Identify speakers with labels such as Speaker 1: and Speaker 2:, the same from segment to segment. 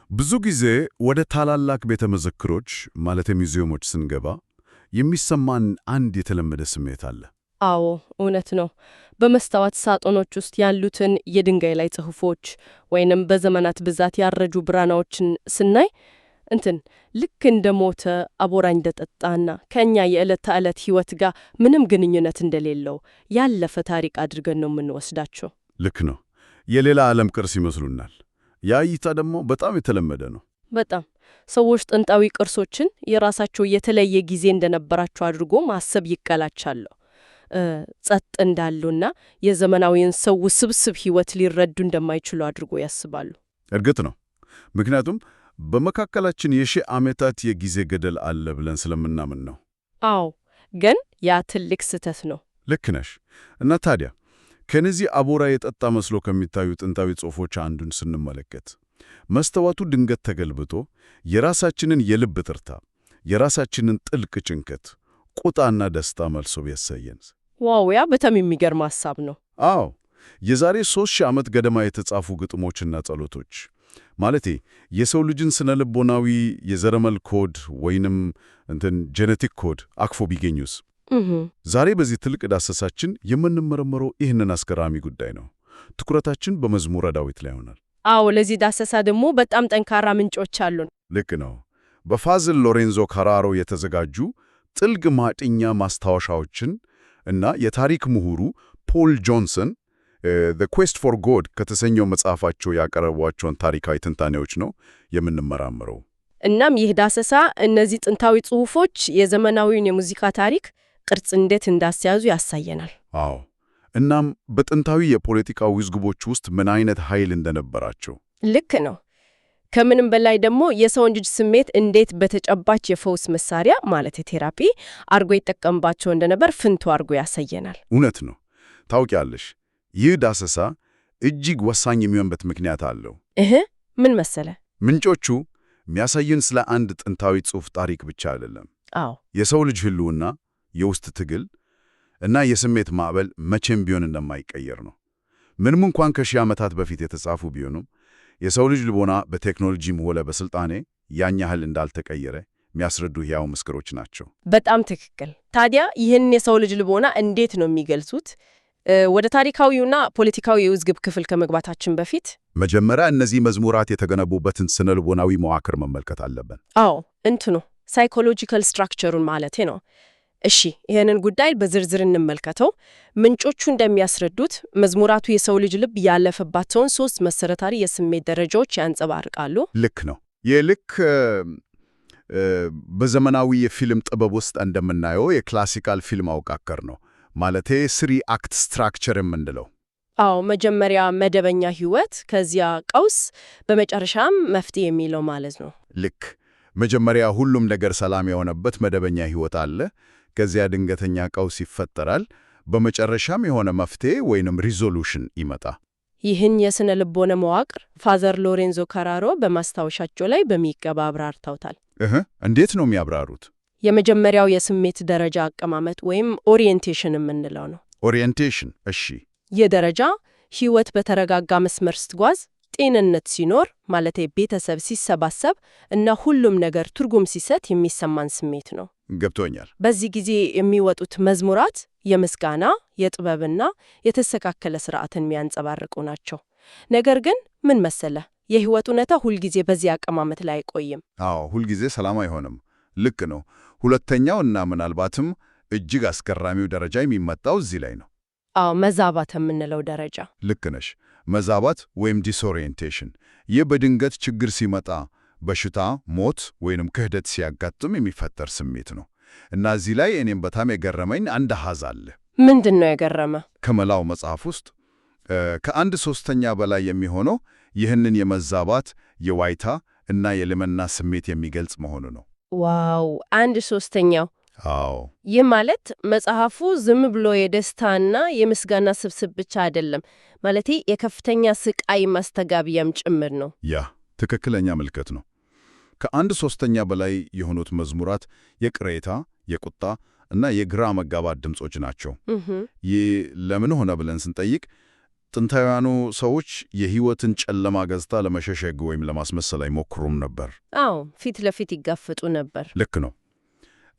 Speaker 1: ብዙ ጊዜ ወደ ታላላቅ ቤተ መዘክሮች ማለት ሚውዚየሞች ስንገባ የሚሰማን አንድ የተለመደ ስሜት አለ።
Speaker 2: አዎ እውነት ነው። በመስታወት ሳጥኖች ውስጥ ያሉትን የድንጋይ ላይ ጽሑፎች ወይንም በዘመናት ብዛት ያረጁ ብራናዎችን ስናይ ልክ እንደ ሞተ አቦራ እንደጠጣና ከእኛ የዕለት ተዕለት ሕይወት ጋር ምንም ግንኙነት እንደሌለው ያለፈ ታሪክ አድርገን ነው የምንወስዳቸው።
Speaker 1: ልክ ነው። የሌላ ዓለም ቅርስ ይመስሉናል። ያ እይታ ደግሞ በጣም የተለመደ ነው።
Speaker 2: በጣም ሰዎች ጥንታዊ ቅርሶችን የራሳቸው የተለየ ጊዜ እንደነበራቸው አድርጎ ማሰብ ይቀላቻሉ። ጸጥ እንዳሉና የዘመናዊውን ሰው ውስብስብ ሕይወት ሊረዱ እንደማይችሉ አድርጎ ያስባሉ።
Speaker 1: እርግጥ ነው። ምክንያቱም በመካከላችን የሺህ ዓመታት የጊዜ ገደል አለ ብለን ስለምናምን ነው።
Speaker 2: አዎ፣ ግን ያ ትልቅ ስህተት ነው።
Speaker 1: ልክ ነሽ። እና ታዲያ ከነዚህ አቦራ የጠጣ መስሎ ከሚታዩ ጥንታዊ ጽሑፎች አንዱን ስንመለከት መስተዋቱ ድንገት ተገልብቶ የራሳችንን የልብ ትርታ፣ የራሳችንን ጥልቅ ጭንቀት፣ ቁጣና ደስታ መልሶ ቢያሳየንስ?
Speaker 2: ዋው! ያ በጣም የሚገርም ሐሳብ ነው።
Speaker 1: አዎ፣ የዛሬ 3000 ዓመት ገደማ የተጻፉ ግጥሞችና ጸሎቶች ማለቴ የሰው ልጅን ስነ ልቦናዊ የዘረመል ኮድ ወይንም ጄኔቲክ ኮድ አቅፎ ቢገኙስ? ዛሬ በዚህ ትልቅ ዳሰሳችን የምንመረምረው ይህንን አስገራሚ ጉዳይ ነው። ትኩረታችን በመዝሙረ ዳዊት ላይ ይሆናል።
Speaker 2: አዎ፣ ለዚህ ዳሰሳ ደግሞ በጣም ጠንካራ ምንጮች አሉን።
Speaker 1: ልክ ነው። በፋዝል ሎሬንዞ ካራሮ የተዘጋጁ ጥልቅ ማጥኛ ማስታወሻዎችን እና የታሪክ ምሁሩ ፖል ጆንሰን The Quest for God ከተሰኘው መጽሐፋቸው ያቀረቧቸውን ታሪካዊ ትንታኔዎች ነው የምንመራምረው።
Speaker 2: እናም ይህ ዳሰሳ እነዚህ ጥንታዊ ጽሑፎች የዘመናዊውን የሙዚቃ ታሪክ ቅርጽ እንዴት እንዳስያዙ ያሳየናል።
Speaker 1: አዎ፣ እናም በጥንታዊ የፖለቲካ ውዝግቦች ውስጥ ምን አይነት ኃይል እንደነበራቸው።
Speaker 2: ልክ ነው። ከምንም በላይ ደግሞ የሰውን ልጅ ስሜት እንዴት በተጨባጭ የፈውስ መሳሪያ ማለት ቴራፒ አርጎ ይጠቀምባቸው እንደነበር ፍንቶ አርጎ ያሳየናል።
Speaker 1: እውነት ነው። ታውቂያለሽ፣ ይህ ዳሰሳ እጅግ ወሳኝ የሚሆንበት ምክንያት አለው።
Speaker 2: ምን መሰለ?
Speaker 1: ምንጮቹ የሚያሳዩን ስለ አንድ ጥንታዊ ጽሑፍ ታሪክ ብቻ አይደለም።
Speaker 2: አዎ፣
Speaker 1: የሰው ልጅ ህልውና፣ የውስጥ ትግል እና የስሜት ማዕበል መቼም ቢሆን እንደማይቀየር ነው። ምንም እንኳን ከሺህ ዓመታት በፊት የተጻፉ ቢሆኑም የሰው ልጅ ልቦና በቴክኖሎጂም ሆነ በስልጣኔ ያን ያህል እንዳልተቀየረ የሚያስረዱ ሕያው ምስክሮች ናቸው።
Speaker 2: በጣም ትክክል። ታዲያ ይህን የሰው ልጅ ልቦና እንዴት ነው የሚገልጹት? ወደ ታሪካዊውና ፖለቲካዊ የውዝግብ ክፍል ከመግባታችን በፊት
Speaker 1: መጀመሪያ እነዚህ መዝሙራት የተገነቡበትን ስነ ልቦናዊ መዋቅር መመልከት አለብን።
Speaker 2: አዎ፣ ሳይኮሎጂካል ስትራክቸሩን ማለቴ ነው። እሺ፣ ይህንን ጉዳይ በዝርዝር እንመልከተው። ምንጮቹ እንደሚያስረዱት መዝሙራቱ የሰው ልጅ ልብ ያለፈባቸውን 3 መሰረታዊ የስሜት ደረጃዎች ያንጸባርቃሉ።
Speaker 1: ልክ ነው። ልክ በዘመናዊ የፊልም ጥበብ ውስጥ እንደምናየው የክላሲካል ፊልም አወቃቀር ነው። ማለቴ 3 አክት ስትራክቸር የምንለው።
Speaker 2: አዎ፣ መጀመሪያ መደበኛ ህይወት፣ ከዚያ ቀውስ፣ በመጨረሻም መፍትሄ የሚለው ማለት ነው።
Speaker 1: ልክ መጀመሪያ ሁሉም ነገር ሰላም የሆነበት መደበኛ ህይወት አለ። ከዚያ ድንገተኛ ቀውስ ይፈጠራል። በመጨረሻም የሆነ መፍትሄ ወይንም ሪዞሉሽን ይመጣ።
Speaker 2: ይህን የስነ ልቦና መዋቅር ፋዘር ሎሬንዞ ካራሮ በማስታወሻቸው ላይ በሚገባ አብራርተውታል።
Speaker 1: እንዴት ነው የሚያብራሩት?
Speaker 2: የመጀመሪያው የስሜት ደረጃ አቀማመጥ ወይም ኦሪየንቴሽን የምንለው ነው።
Speaker 1: ኦሪየንቴሽን፣ እሺ።
Speaker 2: ይህ ደረጃ ህይወት በተረጋጋ መስመር ስትጓዝ፣ ጤንነት ሲኖር ማለቴ ቤተሰብ ሲሰባሰብ እና ሁሉም ነገር ትርጉም ሲሰጥ የሚሰማን ስሜት ነው።
Speaker 1: ገብቶኛል።
Speaker 2: በዚህ ጊዜ የሚወጡት መዝሙራት የምስጋና፣ የጥበብና የተስተካከለ ስርዓትን የሚያንጸባርቁ ናቸው። ነገር ግን ምን መሰለ፣ የህይወት እውነታ ሁልጊዜ በዚህ አቀማመጥ ላይ አይቆይም።
Speaker 1: አዎ፣ ሁልጊዜ ሰላም አይሆንም። ልክ ነው። ሁለተኛው እና ምናልባትም እጅግ አስገራሚው ደረጃ የሚመጣው እዚህ ላይ ነው።
Speaker 2: አዎ፣ መዛባት የምንለው ደረጃ።
Speaker 1: ልክ ነሽ። መዛባት ወይም ዲስኦሪየንቴሽን፣ ይህ በድንገት ችግር ሲመጣ፣ በሽታ፣ ሞት ወይንም ክህደት ሲያጋጥም የሚፈጠር ስሜት ነው። እና እዚህ ላይ እኔም በጣም የገረመኝ አንድ አሃዝ አለ።
Speaker 2: ምንድን ነው የገረመ?
Speaker 1: ከመላው መጽሐፍ ውስጥ ከ1/3 በላይ የሚሆነው ይህንን የመዛባት የዋይታ እና የልመና ስሜት የሚገልጽ መሆኑ ነው።
Speaker 2: ዋው! 1/3
Speaker 1: አዎ
Speaker 2: ይህ ማለት መጽሐፉ ዝም ብሎ የደስታና የምስጋና ስብስብ ብቻ አይደለም፣ ማለቴ የከፍተኛ ስቃይ ማስተጋቢያም ጭምር ነው።
Speaker 1: ያ ትክክለኛ ምልከት ነው። ከአንድ ሶስተኛ በላይ የሆኑት መዝሙራት የቅሬታ፣ የቁጣ እና የግራ መጋባት ድምጾች ናቸው። ይህ ለምን ሆነ ብለን ስንጠይቅ ጥንታውያኑ ሰዎች የሕይወትን ጨለማ ገጽታ ለመሸሸግ ወይም ለማስመሰል አይሞክሩም ነበር።
Speaker 2: አዎ፣ ፊት ለፊት ይጋፈጡ ነበር።
Speaker 1: ልክ ነው።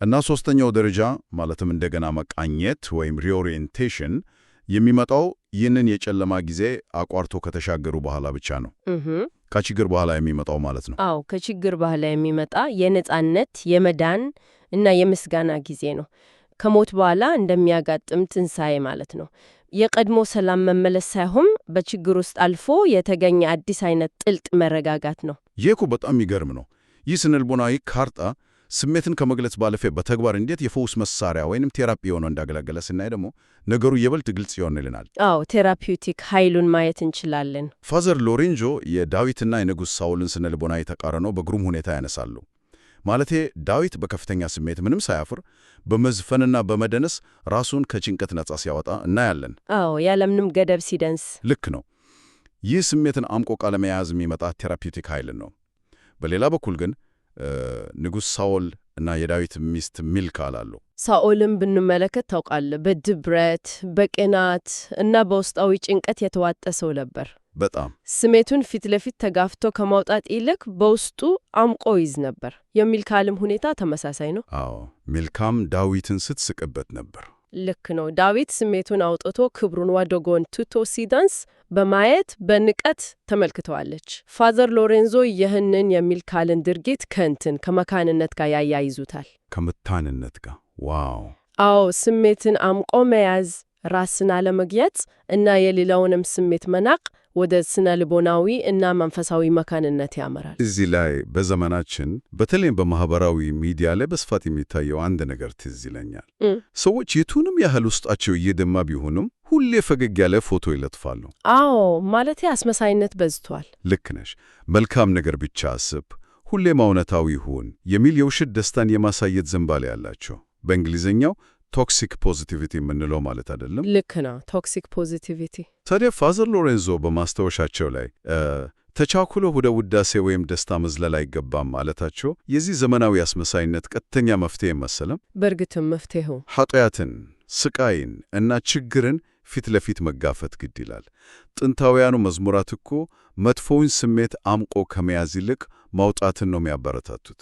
Speaker 1: እና ሶስተኛው ደረጃ ማለትም እንደገና መቃኘት ወይም ሪኦሪየንቴሽን የሚመጣው ይህንን የጨለማ ጊዜ አቋርቶ ከተሻገሩ በኋላ ብቻ ነው። ከችግር በኋላ የሚመጣው ማለት ነው።
Speaker 2: አዎ፣ ከችግር በኋላ የሚመጣ የነጻነት፣ የመዳን እና የምስጋና ጊዜ ነው። ከሞት በኋላ እንደሚያጋጥም ትንሣኤ ማለት ነው። የቀድሞ ሰላም መመለስ ሳይሆን በችግር ውስጥ አልፎ የተገኘ አዲስ አይነት ጥልቅ መረጋጋት ነው።
Speaker 1: ይህ እኮ በጣም የሚገርም ነው። ይህ ስነልቦናዊ ካርታ ስሜትን ከመግለጽ ባለፈ በተግባር እንዴት የፈውስ መሳሪያ ወይንም ቴራፒ ሆኖ እንዳገለገለ ስናይ ደግሞ ነገሩ ይበልጥ ግልጽ ይሆንልናል።
Speaker 2: አዎ፣ ቴራፒውቲክ ኃይሉን ማየት እንችላለን።
Speaker 1: ፋዘር ሎሬንዞ የዳዊትና የንጉሥ ሳኦልን ስነልቦናዊ ተቃርኖ በግሩም ሁኔታ ያነሳሉ። ማለቴ ዳዊት በከፍተኛ ስሜት ምንም ሳያፍር በመዝፈንና በመደነስ ራሱን ከጭንቀት ነጻ ሲያወጣ እናያለን።
Speaker 2: አዎ፣ ያለምንም ገደብ ሲደንስ።
Speaker 1: ልክ ነው። ይህ ስሜትን አምቆ ቃለመያዝ የሚመጣ ቴራፒውቲክ ኃይልን ነው። በሌላ በኩል ግን ንጉሥ ሳኦል እና የዳዊት ሚስት ሚልካ አሉ።
Speaker 2: ሳኦልን ብንመለከት ታውቃለህ፣ በድብረት በቅናት እና በውስጣዊ ጭንቀት የተዋጠ ሰው ነበር።
Speaker 1: በጣም
Speaker 2: ስሜቱን ፊት ለፊት ተጋፍቶ ከማውጣት ይልቅ በውስጡ አምቆ ይዝ ነበር። የሚልካልም ሁኔታ ተመሳሳይ ነው።
Speaker 1: አዎ፣ ሚልካም ዳዊትን ስትስቅበት ነበር።
Speaker 2: ልክ ነው። ዳዊት ስሜቱን አውጥቶ ክብሩን ወደ ጎን ትቶ ሲዳንስ በማየት በንቀት ተመልክተዋለች። ፋዘር ሎሬንዞ ይህንን የሚልካልን ድርጊት ከመካንነት ጋር ያያይዙታል።
Speaker 1: ከምታንነት ጋር። ዋው!
Speaker 2: አዎ፣ ስሜትን አምቆ መያዝ፣ ራስን አለመግለጽ እና የሌላውንም ስሜት መናቅ ወደ ስነ ልቦናዊ እና መንፈሳዊ መካንነት ያመራል።
Speaker 1: እዚህ ላይ በዘመናችን በተለይም በማህበራዊ ሚዲያ ላይ በስፋት የሚታየው አንድ ነገር ትዝ ይለኛል። ሰዎች የቱንም ያህል ውስጣቸው እየደማ ቢሆኑም ሁሌ ፈገግ ያለ ፎቶ ይለጥፋሉ።
Speaker 2: አዎ፣ ማለቴ አስመሳይነት በዝቷል።
Speaker 1: ልክ ነሽ። መልካም ነገር ብቻ አስብ፣ ሁሌም እውነታዊ ሁን የሚል የውሸት ደስታን የማሳየት ዝንባሌ ያላቸው፣ በእንግሊዝኛው ቶክሲክ ፖዚቲቪቲ የምንለው ማለት አይደለም?
Speaker 2: ልክ ነው፣ ቶክሲክ ፖዚቲቪቲ።
Speaker 1: ታዲያ ፋዘር ሎሬንዞ በማስታወሻቸው ላይ ተቻኩሎ ወደ ውዳሴ ወይም ደስታ መዝለል አይገባም ማለታቸው የዚህ ዘመናዊ አስመሳይነት ቀጥተኛ መፍትሄ መሰለም?
Speaker 2: በእርግጥም መፍትሄው
Speaker 1: ኃጢአትን፣ ስቃይን እና ችግርን ፊት ለፊት መጋፈት ግድ ይላል። ጥንታውያኑ መዝሙራት እኮ መጥፎውን ስሜት አምቆ ከመያዝ ይልቅ ማውጣትን ነው የሚያበረታቱት።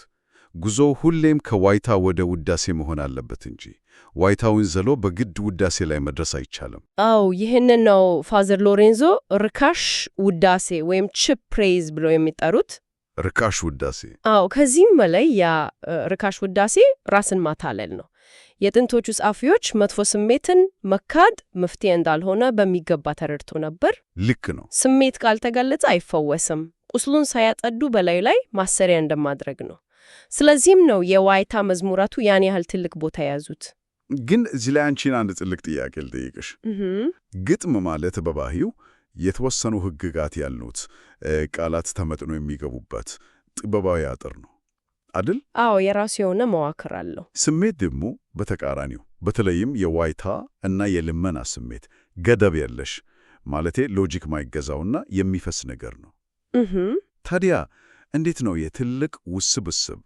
Speaker 1: ጉዞው ሁሌም ከዋይታ ወደ ውዳሴ መሆን አለበት እንጂ ዋይታውን ዘሎ በግድ ውዳሴ ላይ መድረስ አይቻልም።
Speaker 2: አዎ፣ ይህንን ነው ፋዘር ሎሬንዞ ርካሽ ውዳሴ ወይም ቺፕ ፕሬይዝ ብለው የሚጠሩት።
Speaker 1: ርካሽ ውዳሴ።
Speaker 2: አዎ፣ ከዚህም በላይ ያ ርካሽ ውዳሴ ራስን ማታለል ነው። የጥንቶቹ ጸሐፊዎች መጥፎ ስሜትን መካድ መፍትሄ እንዳልሆነ በሚገባ ተረድቶ ነበር።
Speaker 1: ልክ ነው።
Speaker 2: ስሜት ካልተገለጸ አይፈወስም። ቁስሉን ሳያጸዱ በላዩ ላይ ማሰሪያ እንደማድረግ ነው። ስለዚህም ነው የዋይታ መዝሙራቱ ያን ያህል ትልቅ ቦታ የያዙት።
Speaker 1: ግን እዚህ ላይ አንቺን አንድ ጥልቅ ጥያቄ ልጠይቅሽ። ግጥም ማለት በባህሪው የተወሰኑ ሕግጋት ያሉት ቃላት ተመጥኖ የሚገቡበት ጥበባዊ አጥር ነው አይደል?
Speaker 2: አዎ፣ የራሱ የሆነ መዋቅር አለው።
Speaker 1: ስሜት ደግሞ በተቃራኒው፣ በተለይም የዋይታ እና የልመና ስሜት ገደብ የለሽ ማለቴ ሎጂክ ማይገዛውና የሚፈስ ነገር ነው። ታዲያ እንዴት ነው የትልቅ ውስብስብ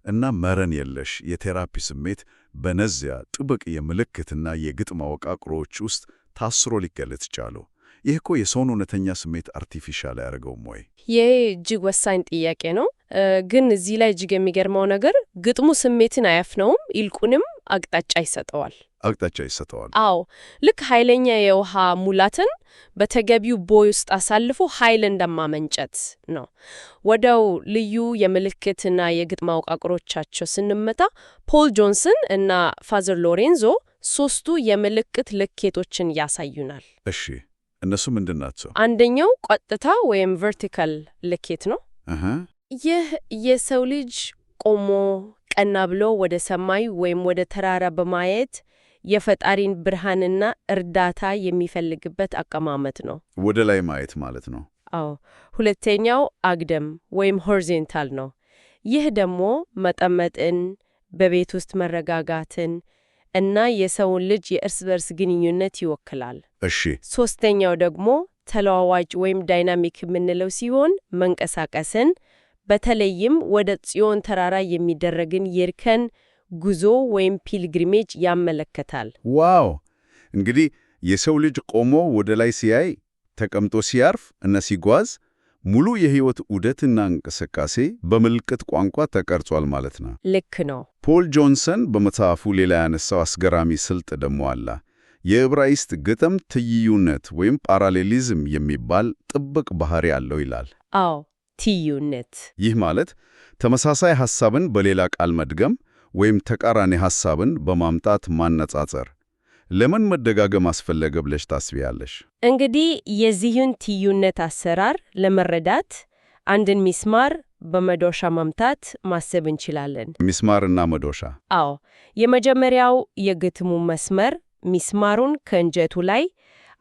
Speaker 1: እና መረን የለሽ የቴራፒ ስሜት በነዚያ ጥብቅ የምልክትና የግጥም አወቃቅሮች ውስጥ ታስሮ ሊገለጽ ቻለው? ይህ እኮ የሰውን እውነተኛ ስሜት አርቲፊሻል አያደርገውም ወይ?
Speaker 2: ይህ እጅግ ወሳኝ ጥያቄ ነው። ግን እዚህ ላይ እጅግ የሚገርመው ነገር ግጥሙ ስሜትን አያፍነውም፣ ይልቁንም አቅጣጫ ይሰጠዋል።
Speaker 1: አቅጣጫ ይሰጠዋል።
Speaker 2: አዎ፣ ልክ ኃይለኛ የውሃ ሙላትን በተገቢው ቦይ ውስጥ አሳልፎ ኃይል እንደማመንጨት ነው። ወደው ልዩ የምልክትና የግጥም አወቃቀሮቻቸው ስንመጣ ፖል ጆንሰን እና ፋዘር ሎሬንዞ ሶስቱ የምልክት ልኬቶችን ያሳዩናል።
Speaker 1: እሺ፣ እነሱ ምንድን ናቸው?
Speaker 2: አንደኛው ቀጥታ ወይም ቨርቲካል ልኬት ነው። ይህ የሰው ልጅ ቆሞ ቀና ብሎ ወደ ሰማይ ወይም ወደ ተራራ በማየት የፈጣሪን ብርሃንና እርዳታ የሚፈልግበት አቀማመጥ ነው።
Speaker 1: ወደ ላይ ማየት ማለት ነው።
Speaker 2: አዎ። ሁለተኛው አግደም ወይም ሆሪዞንታል ነው። ይህ ደግሞ መጠመጥን፣ በቤት ውስጥ መረጋጋትን እና የሰውን ልጅ የእርስ በርስ ግንኙነት ይወክላል።
Speaker 1: እሺ።
Speaker 2: ሶስተኛው ደግሞ ተለዋዋጭ ወይም ዳይናሚክ የምንለው ሲሆን መንቀሳቀስን፣ በተለይም ወደ ጽዮን ተራራ የሚደረግን የእርከን ጉዞ ወይም ፒልግሪሜጅ ያመለክታል።
Speaker 1: ዋው! እንግዲህ የሰው ልጅ ቆሞ ወደ ላይ ሲያይ፣ ተቀምጦ ሲያርፍ እና ሲጓዝ ሙሉ የሕይወት ዑደትና እንቅስቃሴ በምልክት ቋንቋ ተቀርጿል ማለት ነው።
Speaker 2: ልክ ነው።
Speaker 1: ፖል ጆንሰን በመጽሐፉ ሌላ ያነሳው አስገራሚ ስልት ደግሞ አለ። የዕብራይስጥ ግጥም ትይዩነት ወይም ፓራሌሊዝም የሚባል ጥብቅ ባህሪ አለው ይላል።
Speaker 2: አዎ፣ ትይዩነት።
Speaker 1: ይህ ማለት ተመሳሳይ ሐሳብን በሌላ ቃል መድገም ወይም ተቃራኒ ሐሳብን በማምጣት ማነጻጸር። ለምን መደጋገም አስፈለገ ብለሽ ታስቢያለሽ?
Speaker 2: እንግዲህ የዚህን ትይዩነት አሰራር ለመረዳት አንድን ሚስማር በመዶሻ መምታት ማሰብ እንችላለን።
Speaker 1: ሚስማርና መዶሻ?
Speaker 2: አዎ። የመጀመሪያው የግጥሙ መስመር ሚስማሩን ከእንጨቱ ላይ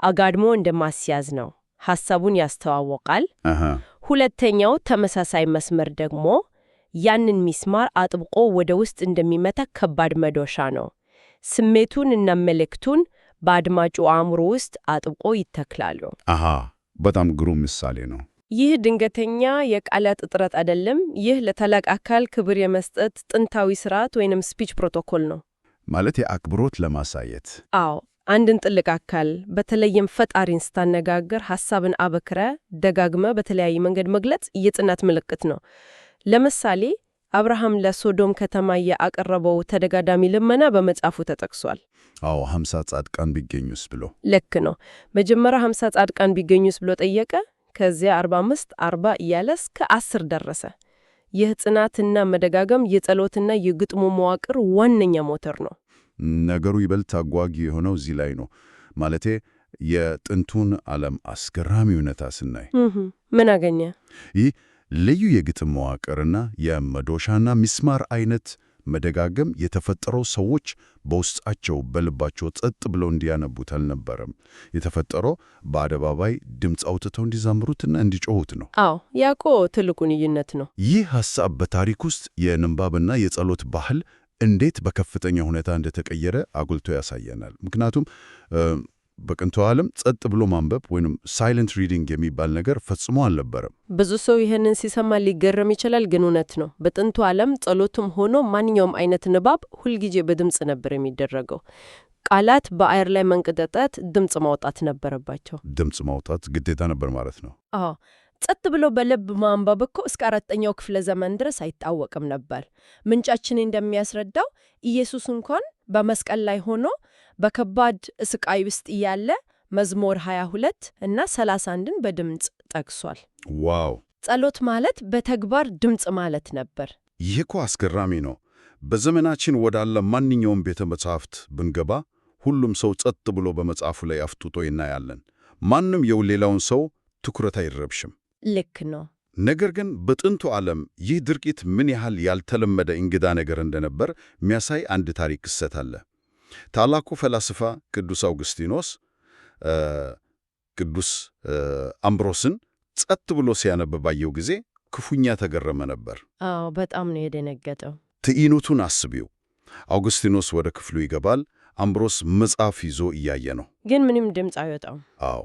Speaker 2: አጋድሞ እንደማስያዝ ነው። ሐሳቡን ያስተዋወቃል። ሁለተኛው ተመሳሳይ መስመር ደግሞ ያንን ሚስማር አጥብቆ ወደ ውስጥ እንደሚመታ ከባድ መዶሻ ነው። ስሜቱን እና መልእክቱን በአድማጩ አእምሮ ውስጥ አጥብቆ ይተክላሉ።
Speaker 1: በጣም ግሩም ምሳሌ ነው።
Speaker 2: ይህ ድንገተኛ የቃላት እጥረት አይደለም። ይህ ለታላቅ አካል ክብር የመስጠት ጥንታዊ ስርዓት ወይንም ስፒች ፕሮቶኮል ነው።
Speaker 1: ማለት የአክብሮት ለማሳየት።
Speaker 2: አዎ፣ አንድን ጥልቅ አካል በተለይም ፈጣሪን ስታነጋግር ሐሳብን አበክረ ደጋግመ በተለያየ መንገድ መግለጽ የጽናት ምልክት ነው። ለምሳሌ አብርሃም ለሶዶም ከተማ ያቀረበው ተደጋዳሚ ልመና በመጽሐፉ ተጠቅሷል።
Speaker 1: አዎ፣ 50 ጻድቃን ቢገኙስ ብሎ።
Speaker 2: ልክ ነው። መጀመሪያ 50 ጻድቃን ቢገኙስ ብሎ ጠየቀ። ከዚያ 45፣ 40 እያለ እስከ 10 ደረሰ። ይህ ጽናትና መደጋገም የጸሎትና የግጥሙ መዋቅር ዋነኛ ሞተር ነው።
Speaker 1: ነገሩ ይበልጥ አጓጊ የሆነው እዚህ ላይ ነው። ማለቴ የጥንቱን ዓለም አስገራሚ እውነታ ስናይ
Speaker 2: ምን አገኘ?
Speaker 1: ይህ ልዩ የግጥም መዋቅርና የመዶሻና ሚስማር አይነት መደጋገም የተፈጠረው ሰዎች በውስጣቸው በልባቸው ጸጥ ብለው እንዲያነቡት አልነበረም። የተፈጠረው በአደባባይ ድምፅ አውጥተው እንዲዘምሩትና እንዲጮሁት ነው።
Speaker 2: አዎ፣ ያቆ ትልቁ ልዩነት ነው።
Speaker 1: ይህ ሐሳብ በታሪክ ውስጥ የንባብና የጸሎት ባህል እንዴት በከፍተኛ ሁኔታ እንደተቀየረ አጉልቶ ያሳየናል። ምክንያቱም በጥንቱ ዓለም ጸጥ ብሎ ማንበብ ወይም ሳይለንት ሪዲንግ የሚባል ነገር ፈጽሞ አልነበረም።
Speaker 2: ብዙ ሰው ይህንን ሲሰማ ሊገረም ይችላል፣ ግን እውነት ነው። በጥንቱ ዓለም ጸሎትም ሆኖ ማንኛውም አይነት ንባብ ሁልጊዜ በድምፅ ነበር የሚደረገው። ቃላት በአየር ላይ መንቀጠጣት፣ ድምፅ ማውጣት ነበረባቸው።
Speaker 1: ድምፅ ማውጣት ግዴታ ነበር ማለት ነው።
Speaker 2: አዎ። ጸጥ ብሎ በልብ ማንበብ እኮ እስከ 4ኛው ክፍለ ዘመን ድረስ አይታወቅም ነበር። ምንጫችን እንደሚያስረዳው ኢየሱስ እንኳን በመስቀል ላይ ሆኖ በከባድ ስቃይ ውስጥ እያለ መዝሙር 22 እና 31ን በድምፅ ጠቅሷል።
Speaker 1: ዋው!
Speaker 2: ጸሎት ማለት በተግባር ድምፅ ማለት ነበር።
Speaker 1: ይህ እኮ አስገራሚ ነው። በዘመናችን ወዳለ ማንኛውም ቤተ መጻሕፍት ብንገባ ሁሉም ሰው ጸጥ ብሎ በመጽሐፉ ላይ አፍጥጦ እናያለን። ማንም የሌላውን ሰው ትኩረት አይረብሽም።
Speaker 2: ልክ ነው።
Speaker 1: ነገር ግን በጥንቱ ዓለም ይህ ድርጊት ምን ያህል ያልተለመደ እንግዳ ነገር እንደነበር የሚያሳይ አንድ ታሪክ ክስተት አለ። ታላቁ ፈላስፋ ቅዱስ አውግስጢኖስ ቅዱስ አምብሮስን ጸጥ ብሎ ሲያነብ ባየው ጊዜ ክፉኛ ተገረመ ነበር።
Speaker 2: አዎ፣ በጣም ነው የደነገጠው።
Speaker 1: ትዕይኑን አስቢው። አውግስጢኖስ ወደ ክፍሉ ይገባል። አምብሮስ መጽሐፍ ይዞ እያየ ነው።
Speaker 2: ግን ምንም ድምፅ አይወጣም።
Speaker 1: አዎ፣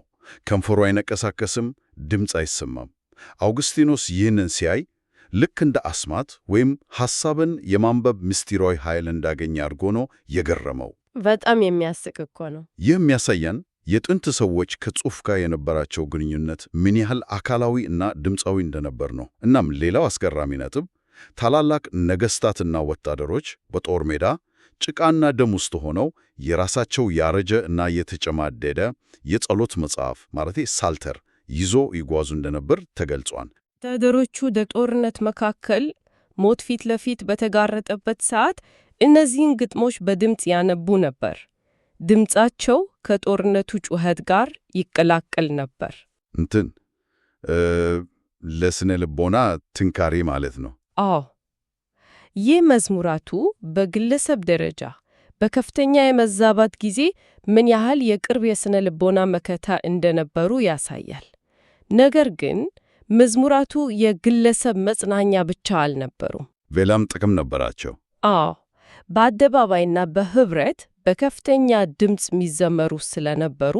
Speaker 1: ከንፈሩ አይነቀሳቀስም፣ ድምፅ አይሰማም። አውግስጢኖስ ይህንን ሲያይ ልክ እንደ አስማት ወይም ሐሳብን የማንበብ ምስጢራዊ ኃይል እንዳገኘ አድርጎ ነው የገረመው።
Speaker 2: በጣም የሚያስቅ እኮ ነው።
Speaker 1: ይህ የሚያሳየን የጥንት ሰዎች ከጽሑፍ ጋር የነበራቸው ግንኙነት ምን ያህል አካላዊ እና ድምፃዊ እንደነበር ነው። እናም ሌላው አስገራሚ ነጥብ ታላላቅ ነገሥታትና ወታደሮች በጦር ሜዳ ጭቃና ደም ውስጥ ሆነው የራሳቸው ያረጀ እና የተጨማደደ የጸሎት መጽሐፍ ማለቴ ሳልተር ይዞ ይጓዙ እንደነበር ተገልጿል።
Speaker 2: ወታደሮቹ በጦርነት መካከል ሞት ፊት ለፊት በተጋረጠበት ሰዓት እነዚህን ግጥሞች በድምፅ ያነቡ ነበር። ድምፃቸው ከጦርነቱ ጩኸት ጋር ይቀላቀል ነበር።
Speaker 1: ለስነ ልቦና ትንካሬ ማለት ነው።
Speaker 2: አዎ። ይህ መዝሙራቱ በግለሰብ ደረጃ በከፍተኛ የመዛባት ጊዜ ምን ያህል የቅርብ የስነ ልቦና መከታ እንደነበሩ ያሳያል። ነገር ግን መዝሙራቱ የግለሰብ መጽናኛ ብቻ አልነበሩም።
Speaker 1: ሌላም ጥቅም ነበራቸው።
Speaker 2: አዎ፣ በአደባባይና በህብረት በከፍተኛ ድምፅ የሚዘመሩ ስለነበሩ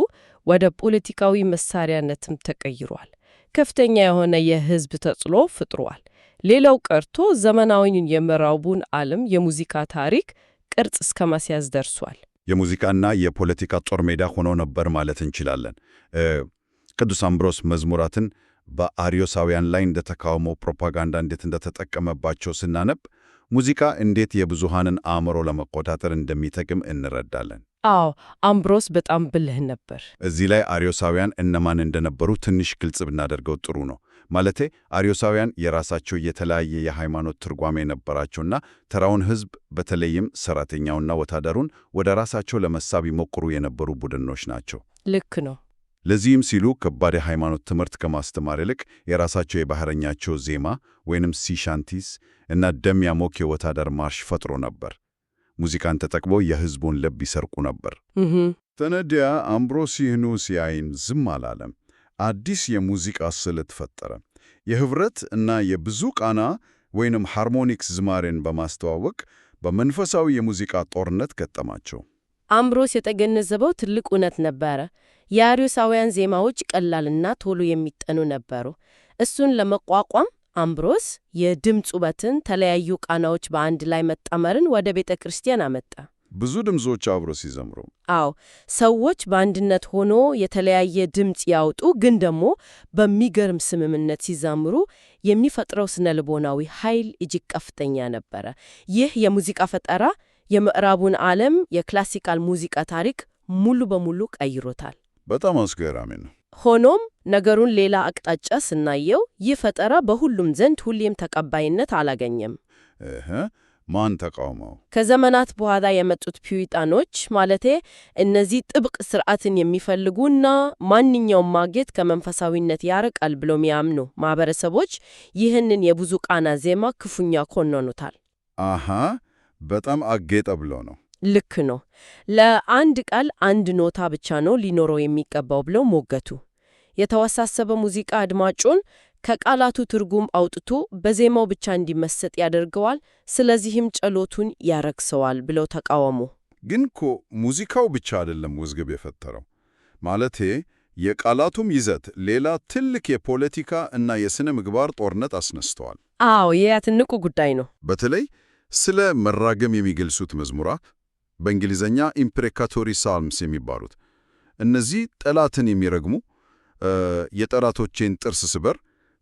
Speaker 2: ወደ ፖለቲካዊ መሳሪያነትም ተቀይሯል። ከፍተኛ የሆነ የህዝብ ተጽዕኖ ፈጥሯል። ሌላው ቀርቶ ዘመናዊውን የምዕራቡን ዓለም የሙዚቃ ታሪክ ቅርጽ እስከ ማስያዝ ደርሷል።
Speaker 1: የሙዚቃና የፖለቲካ ጦር ሜዳ ሆኖ ነበር ማለት እንችላለን። ቅዱስ አምብሮስ መዝሙራትን በአርዮሳውያን ላይ እንደ ተቃውሞ ፕሮፓጋንዳ እንዴት እንደተጠቀመባቸው ስናነብ ሙዚቃ እንዴት የብዙሃንን አእምሮ ለመቆጣጠር እንደሚጠቅም እንረዳለን።
Speaker 2: አዎ፣ አምብሮስ በጣም ብልህ ነበር።
Speaker 1: እዚህ ላይ አርዮሳውያን እነማን እንደነበሩ ትንሽ ግልጽ ብናደርገው ጥሩ ነው። ማለቴ አርዮሳውያን የራሳቸው የተለያየ የሃይማኖት ትርጓሜ የነበራቸውና ተራውን ሕዝብ በተለይም ሰራተኛውና ወታደሩን ወደ ራሳቸው ለመሳብ ይሞክሩ የነበሩ ቡድኖች ናቸው።
Speaker 2: ልክ ነው።
Speaker 1: ለዚህም ሲሉ ከባድ የሃይማኖት ትምህርት ከማስተማር ይልቅ የራሳቸው የባህረኛቸው ዜማ ወይንም ሲሻንቲስ እና ደም ያሞቅ የወታደር ማርሽ ፈጥሮ ነበር። ሙዚቃን ተጠቅመው የሕዝቡን ልብ ይሰርቁ ነበር። ተነዲያ አምብሮስ ይህኑ ሲያይን ዝም አላለም። አዲስ የሙዚቃ ስልት ፈጠረ። የህብረት እና የብዙ ቃና ወይንም ሃርሞኒክስ ዝማሬን በማስተዋወቅ በመንፈሳዊ የሙዚቃ ጦርነት ገጠማቸው።
Speaker 2: አምብሮስ የተገነዘበው ትልቅ እውነት ነበረ። የአርዮሳውያን ዜማዎች ቀላልና ቶሎ የሚጠኑ ነበሩ። እሱን ለመቋቋም አምብሮስ የድምፅ ውበትን፣ ተለያዩ ቃናዎች በአንድ ላይ መጣመርን ወደ ቤተ ክርስቲያን አመጣ።
Speaker 1: ብዙ ድምጾች አብሮ ሲዘምሩ፣
Speaker 2: አዎ፣ ሰዎች በአንድነት ሆኖ የተለያየ ድምፅ ያውጡ፣ ግን ደግሞ በሚገርም ስምምነት ሲዛምሩ የሚፈጥረው ስነ ልቦናዊ ኃይል እጅግ ከፍተኛ ነበረ። ይህ የሙዚቃ ፈጠራ የምዕራቡን ዓለም የክላሲካል ሙዚቃ ታሪክ ሙሉ በሙሉ ቀይሮታል።
Speaker 1: በጣም አስገራሚ ነው።
Speaker 2: ሆኖም ነገሩን ሌላ አቅጣጫ ስናየው ይህ ፈጠራ በሁሉም ዘንድ ሁሌም ተቀባይነት አላገኘም።
Speaker 1: ማን ተቃውመው?
Speaker 2: ከዘመናት በኋላ የመጡት ፒውሪታኖች፣ ማለቴ እነዚህ ጥብቅ ስርዓትን የሚፈልጉና ማንኛውም ማጌጥ ከመንፈሳዊነት ያርቃል ብለው የሚያምኑ ማህበረሰቦች ይህንን የብዙ ቃና ዜማ ክፉኛ ኮነኑታል።
Speaker 1: በጣም አጌጠ ብለው ነው።
Speaker 2: ልክ ነው። ለአንድ ቃል አንድ ኖታ ብቻ ነው ሊኖረው የሚገባው ብለው ሞገቱ። የተወሳሰበ ሙዚቃ አድማጩን ከቃላቱ ትርጉም አውጥቶ በዜማው ብቻ እንዲመሰጥ ያደርገዋል፣ ስለዚህም ጸሎቱን ያረክሰዋል ብለው ተቃወሙ።
Speaker 1: ግን እኮ ሙዚቃው ብቻ አይደለም ውዝግብ የፈጠረው። ማለቴ የቃላቱም ይዘት ሌላ ትልቅ የፖለቲካ እና የሥነ ምግባር ጦርነት አስነስተዋል።
Speaker 2: አዎ፣ ይህ ትልቁ ጉዳይ ነው።
Speaker 1: በተለይ ስለ መራገም የሚገልጹት መዝሙራት በእንግሊዝኛ ኢምፕሬካቶሪ ሳልምስ የሚባሉት እነዚህ ጠላትን የሚረግሙ የጠላቶቼን ጥርስ ስበር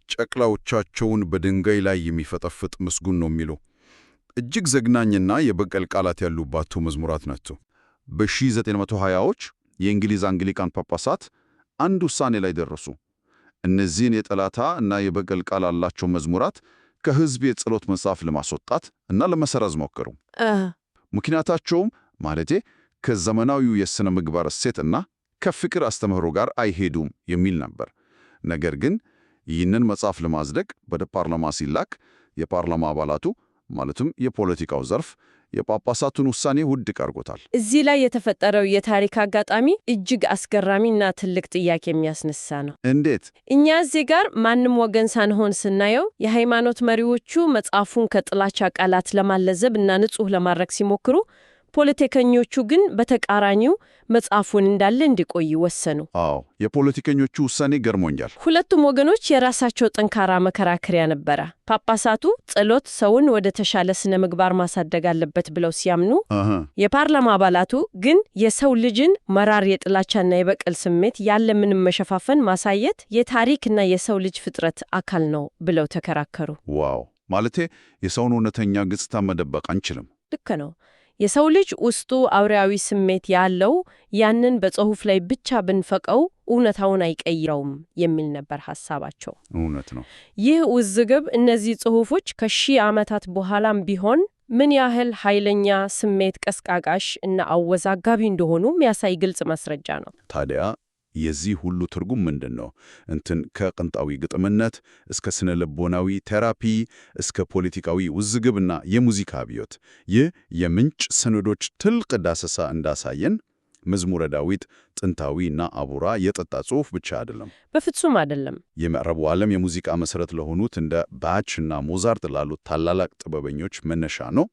Speaker 1: ጨቅላዎቻቸውን በድንጋይ ላይ የሚፈጠፍጥ ምስጉን ነው የሚሉ እጅግ ዘግናኝና የበቀል ቃላት ያሉባቸው መዝሙራት ናቸው። በ1920ዎች የእንግሊዝ አንግሊካን ጳጳሳት አንድ ውሳኔ ላይ ደረሱ። እነዚህን የጠላታ እና የበቀል ቃል ያላቸው መዝሙራት ከሕዝብ የጸሎት መጽሐፍ ለማስወጣት እና ለመሰረዝ ሞከሩ። ምክንያታቸውም ማለቴ ከዘመናዊው የሥነ ምግባር እሴት እና ከፍቅር አስተምህሮ ጋር አይሄዱም የሚል ነበር። ነገር ግን ይህንን መጽሐፍ ለማጽደቅ ወደ ፓርላማ ሲላክ የፓርላማ አባላቱ ማለትም የፖለቲካው ዘርፍ የጳጳሳቱን ውሳኔ ውድቅ አድርጎታል።
Speaker 2: እዚህ ላይ የተፈጠረው የታሪክ አጋጣሚ እጅግ አስገራሚና ትልቅ ጥያቄ የሚያስነሳ ነው።
Speaker 1: እንዴት?
Speaker 2: እኛ እዚህ ጋር ማንም ወገን ሳንሆን ስናየው የሃይማኖት መሪዎቹ መጽሐፉን ከጥላቻ ቃላት ለማለዘብ እና ንጹሕ ለማድረግ ሲሞክሩ፣ ፖለቲከኞቹ ግን በተቃራኒው መጽሐፉን እንዳለ እንዲቆይ ወሰኑ።
Speaker 1: አዎ፣ የፖለቲከኞቹ ውሳኔ ገርሞኛል።
Speaker 2: ሁለቱም ወገኖች የራሳቸው ጠንካራ መከራከሪያ ነበረ። ጳጳሳቱ ጸሎት ሰውን ወደ ተሻለ ስነ ምግባር ማሳደግ አለበት ብለው ሲያምኑ፣ የፓርላማ አባላቱ ግን የሰው ልጅን መራር የጥላቻና የበቀል ስሜት ያለምንም መሸፋፈን ማሳየት የታሪክና የሰው ልጅ ፍጥረት አካል ነው ብለው ተከራከሩ።
Speaker 1: ዋው! ማለቴ የሰውን እውነተኛ ገጽታ መደበቅ አንችልም።
Speaker 2: ልክ ነው። የሰው ልጅ ውስጡ አውሬያዊ ስሜት ያለው ያንን በጽሑፍ ላይ ብቻ ብንፈቀው እውነታውን አይቀይረውም የሚል ነበር ሐሳባቸው።
Speaker 1: እውነት ነው።
Speaker 2: ይህ ውዝግብ እነዚህ ጽሑፎች ከሺህ ዓመታት በኋላም ቢሆን ምን ያህል ኃይለኛ ስሜት ቀስቃቃሽ እና አወዛጋቢ እንደሆኑ የሚያሳይ ግልጽ ማስረጃ ነው።
Speaker 1: ታዲያ የዚህ ሁሉ ትርጉም ምንድን ነው? ከቅንጣዊ ግጥምነት እስከ ስነ ልቦናዊ ቴራፒ እስከ ፖለቲካዊ ውዝግብና የሙዚቃ አብዮት ይህ የምንጭ ሰነዶች ጥልቅ ዳሰሳ እንዳሳየን መዝሙረ ዳዊት ጥንታዊና አቡራ የጠጣ ጽሑፍ ብቻ አይደለም።
Speaker 2: በፍጹም አይደለም።
Speaker 1: የምዕራቡ ዓለም የሙዚቃ መሠረት ለሆኑት እንደ ባች እና ሞዛርት ላሉት ታላላቅ ጥበበኞች መነሻ ነው።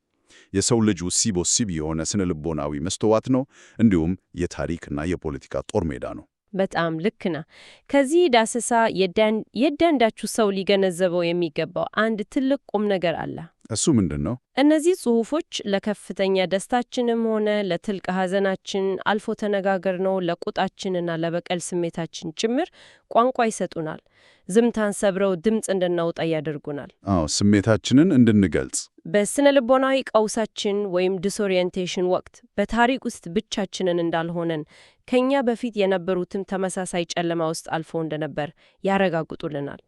Speaker 1: የሰው ልጅ ውስብስብ የሆነ ስነ ልቦናዊ መስተዋት ነው፣ እንዲሁም የታሪክና የፖለቲካ ጦር ሜዳ ነው።
Speaker 3: በጣም ልክ ነህ። ከዚህ ዳሰሳ የእያንዳንዱ ሰው ሊገነዘበው የሚገባው አንድ ትልቅ ቁም ነገር አለ።
Speaker 1: እሱ ምንድን ነው?
Speaker 3: እነዚህ ጽሑፎች ለከፍተኛ ደስታችንም ሆነ ለጥልቅ ሐዘናችን፣ አልፎ ተነጋገርነው ለቁጣችንና ለበቀል ስሜታችን ጭምር ቋንቋ ይሰጡናል። ዝምታን ሰብረው ድምፅ እንድናወጣ ያደርጉናል።
Speaker 1: ስሜታችንን እንድንገልጽ።
Speaker 3: በስነ ልቦናዊ ቀውሳችን ወይም ዲስኦሪየንቴሽን ወቅት በታሪክ ውስጥ ብቻችንን እንዳልሆነን ከኛ በፊት የነበሩትም ተመሳሳይ ጨለማ ውስጥ አልፎ እንደነበር ያረጋግጡልናል።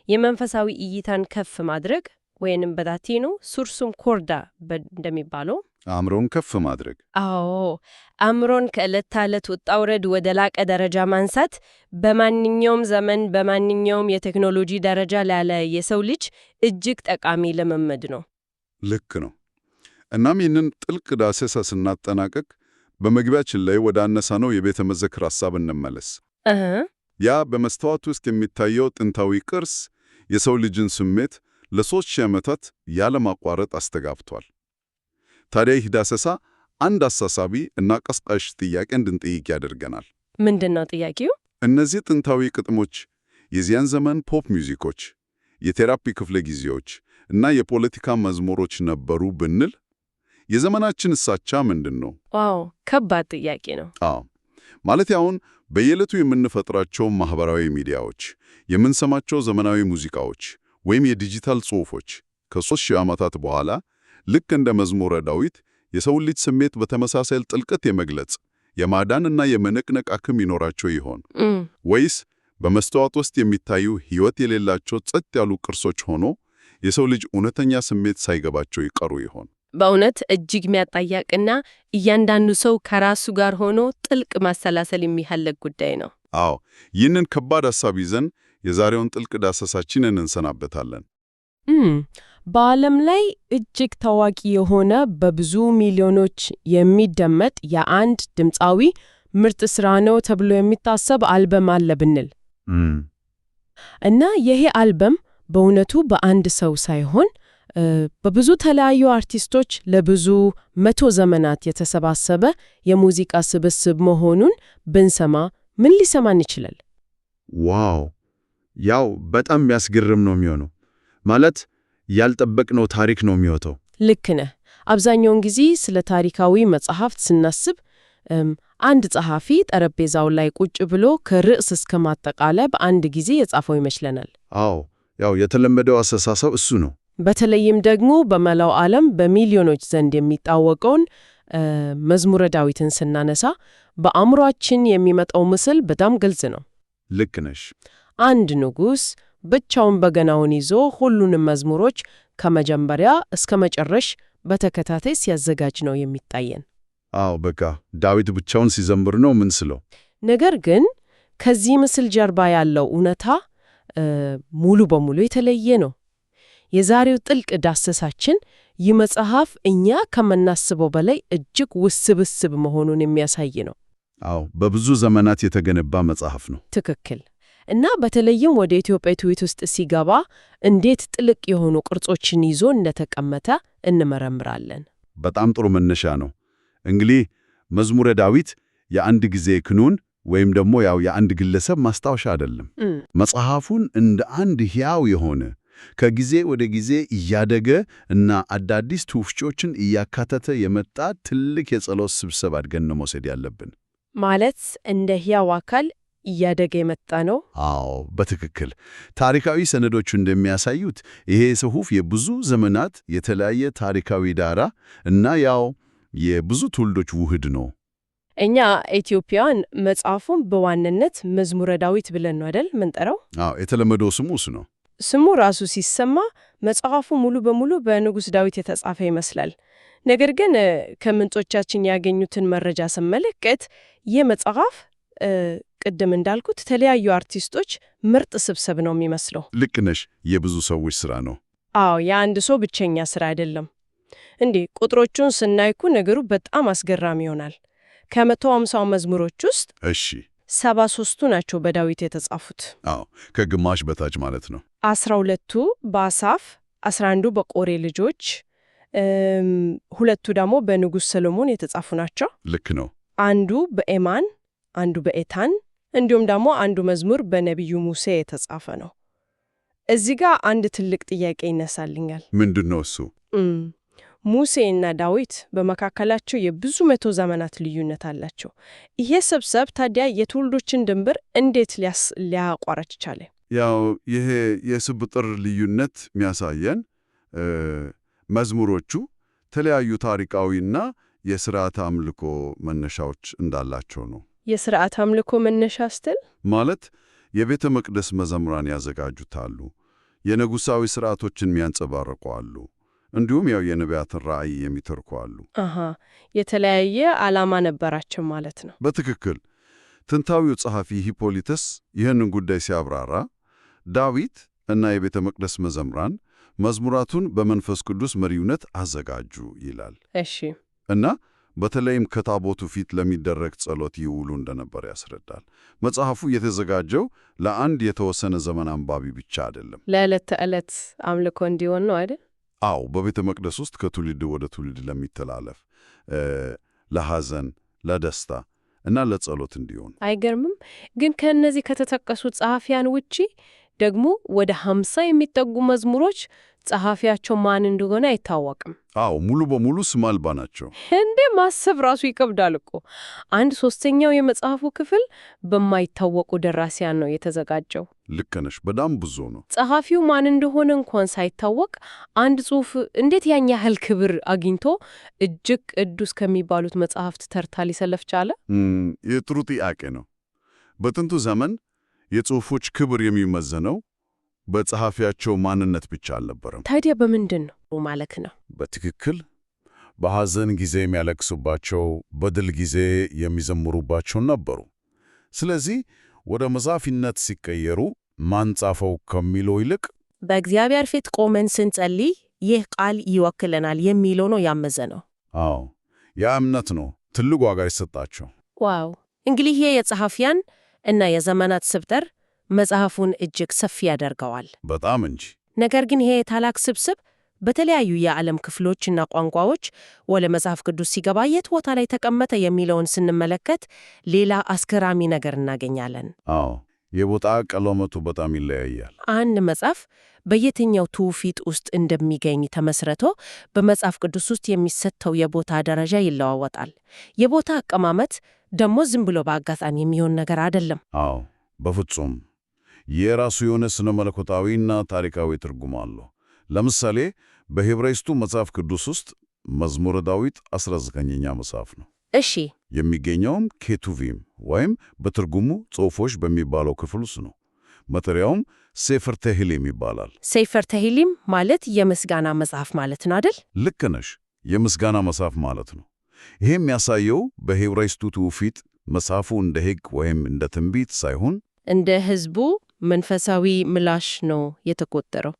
Speaker 3: የመንፈሳዊ እይታን ከፍ ማድረግ ወይንም በላቲኑ ሱርሱም ኮርዳ እንደሚባለው
Speaker 1: አእምሮን ከፍ ማድረግ።
Speaker 3: አዎ፣ አእምሮን ከዕለት ተዕለት ውጣ ውረድ ወደ ላቀ ደረጃ ማንሳት በማንኛውም ዘመን በማንኛውም የቴክኖሎጂ ደረጃ ላለ የሰው ልጅ እጅግ ጠቃሚ ልምምድ ነው።
Speaker 1: ልክ ነው። እናም ይህንን ጥልቅ ዳሰሳ ስናጠናቀቅ በመግቢያችን ላይ ወደ አነሳነው የቤተ መዘክር ሐሳብ እንመለስ። ያ በመስታወት ውስጥ የሚታየው ጥንታዊ ቅርስ የሰው ልጅን ስሜት ለ3000 ዓመታት ያለማቋረጥ አስተጋብቷል። ታዲያ ይህ ዳሰሳ አንድ አሳሳቢ እና ቀስቃሽ ጥያቄ እንድንጠይቅ ያደርገናል።
Speaker 3: ምንድን ነው ጥያቄው?
Speaker 1: እነዚህ ጥንታዊ ግጥሞች የዚያን ዘመን ፖፕ ሚውዚኮች፣ የቴራፒ ክፍለ ጊዜዎች እና የፖለቲካ መዝሙሮች ነበሩ ብንል የዘመናችን እሳቻ ምንድን ነው?
Speaker 3: ዋው፣ ከባድ ጥያቄ ነው።
Speaker 1: ማለት አሁን በየዕለቱ የምንፈጥራቸው ማህበራዊ ሚዲያዎች፣ የምንሰማቸው ዘመናዊ ሙዚቃዎች ወይም የዲጂታል ጽሑፎች ከ3000 ዓመታት በኋላ ልክ እንደ መዝሙረ ዳዊት የሰው ልጅ ስሜት በተመሳሳይ ጥልቀት የመግለጽ የማዳንና የመነቅነቅ አቅም ይኖራቸው ይሆን? ወይስ በመስተዋት ውስጥ የሚታዩ ሕይወት የሌላቸው ጸጥ ያሉ ቅርሶች ሆኖ የሰው ልጅ እውነተኛ ስሜት ሳይገባቸው ይቀሩ ይሆን?
Speaker 3: በእውነት እጅግ የሚያጠያይቅና እያንዳንዱ ሰው ከራሱ ጋር ሆኖ ጥልቅ ማሰላሰል የሚፈልግ ጉዳይ ነው።
Speaker 1: አዎ፣ ይህንን ከባድ ሐሳብ ይዘን የዛሬውን ጥልቅ ዳሰሳችንን እንሰናበታለን።
Speaker 2: በዓለም ላይ እጅግ ታዋቂ የሆነ በብዙ ሚሊዮኖች የሚደመጥ የአንድ ድምፃዊ ምርጥ ሥራ ነው ተብሎ የሚታሰብ አልበም አለ ብንል እና ይሄ አልበም በእውነቱ በአንድ ሰው ሳይሆን በብዙ ተለያዩ አርቲስቶች ለብዙ 100 ዘመናት የተሰባሰበ የሙዚቃ ስብስብ መሆኑን ብንሰማ ምን ሊሰማን ይችላል?
Speaker 1: ዋው! ያው በጣም የሚያስገርም ነው የሚሆነው። ማለት ያልጠበቅነው ታሪክ ነው የሚወጣው።
Speaker 2: ልክ ነህ። አብዛኛውን ጊዜ ስለ ታሪካዊ መጽሐፍት ስናስብ አንድ ጸሐፊ ጠረጴዛው ላይ ቁጭ ብሎ ከርዕስ እስከ ማጠቃለያ በአንድ ጊዜ የጻፈው ይመስለናል።
Speaker 1: አዎ፣ ያው የተለመደው አስተሳሰብ እሱ ነው።
Speaker 2: በተለይም ደግሞ በመላው ዓለም በሚሊዮኖች ዘንድ የሚታወቀውን መዝሙረ ዳዊትን ስናነሳ በአእምሯችን የሚመጣው ምስል በጣም ግልጽ ነው።
Speaker 1: ልክ ነሽ።
Speaker 2: አንድ ንጉሥ ብቻውን በገናውን ይዞ ሁሉንም መዝሙሮች ከመጀመሪያ እስከ መጨረሽ በተከታታይ ሲያዘጋጅ ነው የሚታየን።
Speaker 1: አዎ፣ በቃ ዳዊት ብቻውን ሲዘምር ነው ምንስለው።
Speaker 2: ነገር ግን ከዚህ ምስል ጀርባ ያለው እውነታ ሙሉ በሙሉ የተለየ ነው። የዛሬው ጥልቅ ዳሰሳችን ይህ መጽሐፍ እኛ ከምናስበው በላይ እጅግ ውስብስብ መሆኑን የሚያሳይ ነው።
Speaker 1: አዎ፣ በብዙ ዘመናት የተገነባ መጽሐፍ ነው።
Speaker 2: ትክክል። እና በተለይም ወደ ኢትዮጵያ ትውፊት ውስጥ ሲገባ እንዴት ጥልቅ የሆኑ ቅርጾችን ይዞ እንደተቀመጠ እንመረምራለን።
Speaker 1: በጣም ጥሩ መነሻ ነው። እንግዲህ መዝሙረ ዳዊት የአንድ ጊዜ ክኑን ወይም ደግሞ ያው የአንድ ግለሰብ ማስታወሻ አይደለም። መጽሐፉን እንደ አንድ ሕያው የሆነ ከጊዜ ወደ ጊዜ እያደገ እና አዳዲስ ትውፊቶችን እያካተተ የመጣ ትልቅ የጸሎት ስብስብ አድርገን ነው መውሰድ ያለብን።
Speaker 2: ማለት እንደ ሕያው አካል እያደገ የመጣ ነው።
Speaker 1: አዎ፣ በትክክል ታሪካዊ ሰነዶቹ እንደሚያሳዩት ይሄ ጽሑፍ የብዙ ዘመናት የተለያየ ታሪካዊ ዳራ እና ያው የብዙ ትውልዶች ውህድ ነው።
Speaker 2: እኛ ኢትዮጵያውያን መጽሐፉን በዋናነት መዝሙረ ዳዊት ብለን ነው አይደል ምንጠራው?
Speaker 1: አዎ፣ የተለመደው ስሙ እሱ ነው።
Speaker 2: ስሙ ራሱ ሲሰማ መጽሐፉ ሙሉ በሙሉ በንጉሥ ዳዊት የተጻፈ ይመስላል። ነገር ግን ከምንጮቻችን ያገኙትን መረጃ ስመለከት ይህ መጽሐፍ ቅድም እንዳልኩት የተለያዩ አርቲስቶች ምርጥ ስብስብ ነው የሚመስለው።
Speaker 1: ልክ ነሽ። የብዙ ሰዎች ሥራ ነው።
Speaker 2: አዎ፣ የአንድ ሰው ብቸኛ ሥራ አይደለም። እንዴ ቁጥሮቹን ስናይኩ ነገሩ በጣም አስገራሚ ይሆናል። ከ150 መዝሙሮች ውስጥ 73ቱ ናቸው በዳዊት የተጻፉት።
Speaker 1: አዎ፣ ከግማሽ በታች ማለት ነው።
Speaker 2: 12ቱ በአሳፍ፣ 11ዱ በቆሬ ልጆች ሁለቱ ደግሞ በንጉሥ ሰሎሞን የተጻፉ ናቸው።
Speaker 1: ልክ ነው።
Speaker 2: አንዱ በኤማን አንዱ በኤታን እንዲሁም ደግሞ አንዱ መዝሙር በነቢዩ ሙሴ የተጻፈ ነው። እዚህ ጋር አንድ ትልቅ ጥያቄ ይነሳልኛል።
Speaker 1: ምንድን ነው እሱ?
Speaker 2: ሙሴና ዳዊት በመካከላቸው የብዙ መቶ ዘመናት ልዩነት አላቸው። ይሄ ስብስብ ታዲያ የትውልዶችን ድንበር እንዴት ሊያቋርጥ ቻለ?
Speaker 1: ያው ይሄ የስብጥር ልዩነት የሚያሳየን መዝሙሮቹ ተለያዩ ታሪካዊና የሥርዓተ አምልኮ መነሻዎች እንዳላቸው ነው።
Speaker 2: የሥርዓተ አምልኮ መነሻ ስትል
Speaker 1: ማለት የቤተ መቅደስ መዘምራን ያዘጋጁታሉ፣ የንጉሣዊ ሥርዓቶችን የሚያንጸባርቁ አሉ፣ እንዲሁም ያው የነቢያትን ራእይ የሚተርኩ አሉ።
Speaker 2: የተለያየ ዓላማ ነበራቸው ማለት ነው።
Speaker 1: በትክክል ጥንታዊው ጸሐፊ ሂፖሊተስ ይህንን ጉዳይ ሲያብራራ ዳዊት እና የቤተ መቅደስ መዘምራን መዝሙራቱን በመንፈስ ቅዱስ መሪውነት አዘጋጁ ይላል።
Speaker 2: እሺ።
Speaker 1: እና በተለይም ከታቦቱ ፊት ለሚደረግ ጸሎት ይውሉ እንደነበር ያስረዳል። መጽሐፉ የተዘጋጀው ለአንድ የተወሰነ ዘመን አንባቢ ብቻ አይደለም፣
Speaker 2: ለዕለት ተዕለት አምልኮ እንዲሆን ነው አይደል?
Speaker 1: አዎ፣ በቤተ መቅደስ ውስጥ ከትውልድ ወደ ትውልድ ለሚተላለፍ ለሐዘን፣ ለደስታ እና ለጸሎት እንዲሆን።
Speaker 2: አይገርምም? ግን ከእነዚህ ከተጠቀሱት ጸሐፊያን ውጪ ደግሞ ወደ 50 የሚጠጉ መዝሙሮች ጸሐፊያቸው ማን እንደሆነ አይታወቅም።
Speaker 1: አዎ፣ ሙሉ በሙሉ ስም አልባ ናቸው።
Speaker 2: እንዴ ማሰብ ራሱ ይከብዳል እኮ። 1/3 የመጽሐፉ ክፍል በማይታወቁ ደራሲያን ነው የተዘጋጀው።
Speaker 1: ልክ ነሽ፣ በጣም ብዙ ነው።
Speaker 2: ጸሐፊው ማን እንደሆነ እንኳን ሳይታወቅ አንድ ጽሑፍ እንዴት ያን ያህል ክብር አግኝቶ እጅግ ቅዱስ ከሚባሉት መጽሐፍት ተርታ ሊሰለፍ ቻለ?
Speaker 1: የጥሩ ጥያቄ ነው። በጥንቱ ዘመን የጽሑፎች ክብር የሚመዘነው በጸሐፊያቸው ማንነት ብቻ አልነበረም።
Speaker 2: ታዲያ በምንድን ነው ማለት ነው?
Speaker 1: በትክክል በሐዘን ጊዜ የሚያለቅሱባቸው፣ በድል ጊዜ የሚዘምሩባቸው ነበሩ። ስለዚህ ወደ መጽሐፊነት ሲቀየሩ ማን ጻፈው ከሚለው ይልቅ
Speaker 3: በእግዚአብሔር ፊት ቆመን ስንጸልይ ይህ ቃል ይወክለናል የሚለው ነው ያመዘነው።
Speaker 1: አዎ፣ ያ እምነት ነው ትልቅ ዋጋ የሰጣቸው።
Speaker 3: ዋው! እንግዲህ ይሄ የጸሐፊያን እና የዘመናት ስብጥር መጽሐፉን እጅግ ሰፊ ያደርገዋል።
Speaker 1: በጣም እንጂ።
Speaker 3: ነገር ግን ይሄ ታላቅ ስብስብ በተለያዩ የዓለም ክፍሎችና ቋንቋዎች ወደ መጽሐፍ ቅዱስ ሲገባ የት ቦታ ላይ ተቀመጠ የሚለውን ስንመለከት ሌላ አስገራሚ ነገር እናገኛለን።
Speaker 1: አዎ፣ የቦታ ቀለመቱ በጣም ይለያያል።
Speaker 3: አንድ መጽሐፍ በየትኛው ትውፊት ውስጥ እንደሚገኝ ተመስርቶ በመጽሐፍ ቅዱስ ውስጥ የሚሰጠው የቦታ ደረጃ ይለዋወጣል። የቦታ አቀማመጥ ደግሞ ዝም ብሎ በአጋጣሚ የሚሆን ነገር አይደለም።
Speaker 1: አዎ፣ በፍጹም የራሱ የሆነ ስነ መለኮታዊና ታሪካዊ ትርጉም አለው። ለምሳሌ በዕብራይስጡ መጽሐፍ ቅዱስ ውስጥ መዝሙረ ዳዊት 19ኛ መጽሐፍ ነው።
Speaker 3: እሺ።
Speaker 1: የሚገኘውም ኬቱቪም ወይም በትርጉሙ ጽሑፎች በሚባለው ክፍል ውስጥ ነው። መጠሪያውም ሴፈር ተሂሊም ይባላል።
Speaker 3: ሴፈር ተሂሊም ማለት የምስጋና መጽሐፍ ማለት ነው አይደል?
Speaker 1: ልክ ነሽ፣ የምስጋና መጽሐፍ ማለት ነው። ይሄ የሚያሳየው በዕብራይስጡ ትውፊት መጽሐፉ እንደ ሕግ ወይም እንደ ትንቢት ሳይሆን
Speaker 3: እንደ ሕዝቡ መንፈሳዊ ምላሽ ነው የተቆጠረው።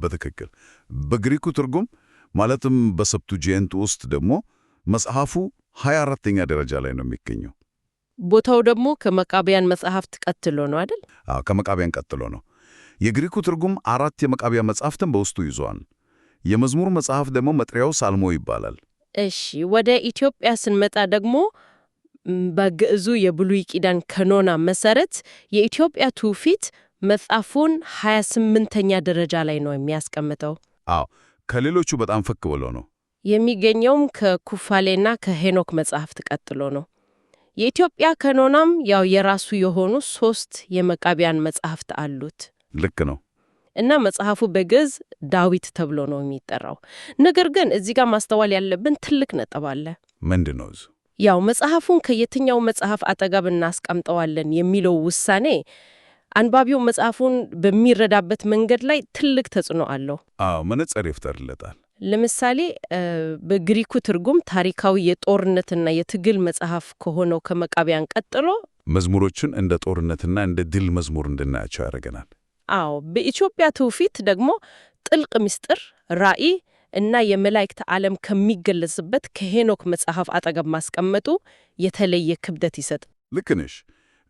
Speaker 1: በትክክል። በግሪኩ ትርጉም ማለትም በሰፕቱጂየንት ውስጥ ደግሞ መጽሐፉ 24ኛ ደረጃ ላይ ነው የሚገኘው።
Speaker 3: ቦታው ደግሞ ከመቃቢያን መጽሐፍት ቀጥሎ ነው አይደል?
Speaker 1: ከመቃቢያን ቀጥሎ ነው። የግሪኩ ትርጉም 4 የመቃቢያ መጽሐፍትን በውስጡ ይዟል። የመዝሙር መጽሐፍ ደግሞ መጥሪያው ሳልሞ ይባላል።
Speaker 3: እሺ፣ ወደ ኢትዮጵያ ስንመጣ ደግሞ በግዕዙ የብሉይ ኪዳን ቀኖና መሰረት የኢትዮጵያ ትውፊት መጽሐፉን 28ኛ ደረጃ ላይ ነው የሚያስቀምጠው።
Speaker 1: አዎ፣ ከሌሎቹ በጣም ፈቅ ብሎ ነው
Speaker 3: የሚገኘውም ከኩፋሌና ከሄኖክ መጽሐፍት ቀጥሎ ነው። የኢትዮጵያ ቀኖናም ያው የራሱ የሆኑ 3 የመቃቢያን መጽሐፍት አሉት።
Speaker 1: ልክ ነው።
Speaker 3: እና መጽሐፉ በግዕዝ ዳዊት ተብሎ ነው የሚጠራው። ነገር ግን እዚህ ጋር ማስተዋል ያለብን ትልቅ ነጥብ አለ።
Speaker 1: ምንድን ነው እሱ?
Speaker 3: ያው መጽሐፉን ከየትኛው መጽሐፍ አጠገብ እናስቀምጠዋለን የሚለው ውሳኔ አንባቢው መጽሐፉን በሚረዳበት መንገድ ላይ ትልቅ ተጽዕኖ አለው።
Speaker 1: መነጽር ይፍጠርለታል።
Speaker 3: ለምሳሌ በግሪኩ ትርጉም ታሪካዊ የጦርነትና የትግል መጽሐፍ ከሆነው ከመቃቢያን ቀጥሎ
Speaker 1: መዝሙሮችን እንደ ጦርነትና እንደ ድል መዝሙር እንድናያቸው ያደርገናል።
Speaker 3: አዎ፣ በኢትዮጵያ ትውፊት ደግሞ ጥልቅ ምስጢር፣ ራእይ እና የመላእክት ዓለም ከሚገለጽበት ከሄኖክ መጽሐፍ አጠገብ ማስቀመጡ የተለየ ክብደት ይሰጥ።
Speaker 1: ልክ ነሽ።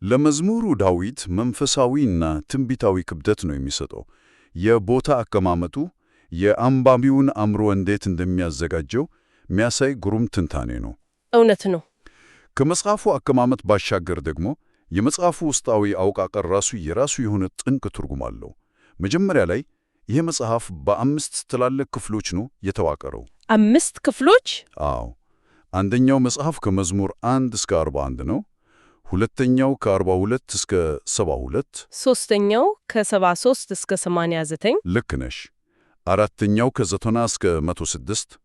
Speaker 1: ለመዝሙሩ ዳዊት መንፈሳዊና ትንቢታዊ ክብደት ነው የሚሰጠው። የቦታ አቀማመጡ የአንባቢውን አእምሮ እንዴት እንደሚያዘጋጀው የሚያሳይ ግሩም ትንታኔ ነው።
Speaker 2: እውነት ነው።
Speaker 1: ከመጽሐፉ አቀማመጥ ባሻገር ደግሞ የመጽሐፉ ውስጣዊ አወቃቀር ራሱ የራሱ የሆነ ጥንቅ ትርጉም አለው። መጀመሪያ ላይ ይህ መጽሐፍ በ5 ትላልቅ ክፍሎች ነው የተዋቀረው።
Speaker 2: 5 ክፍሎች?
Speaker 1: አዎ። አንደኛው መጽሐፍ ከመዝሙር 1 እስከ 41 ነው። ሁለተኛው ከ42 እስከ 72፣
Speaker 2: ሶስተኛው ከ73 እስከ 89።
Speaker 1: ልክ ነሽ። አራተኛው ከ90 እስከ 106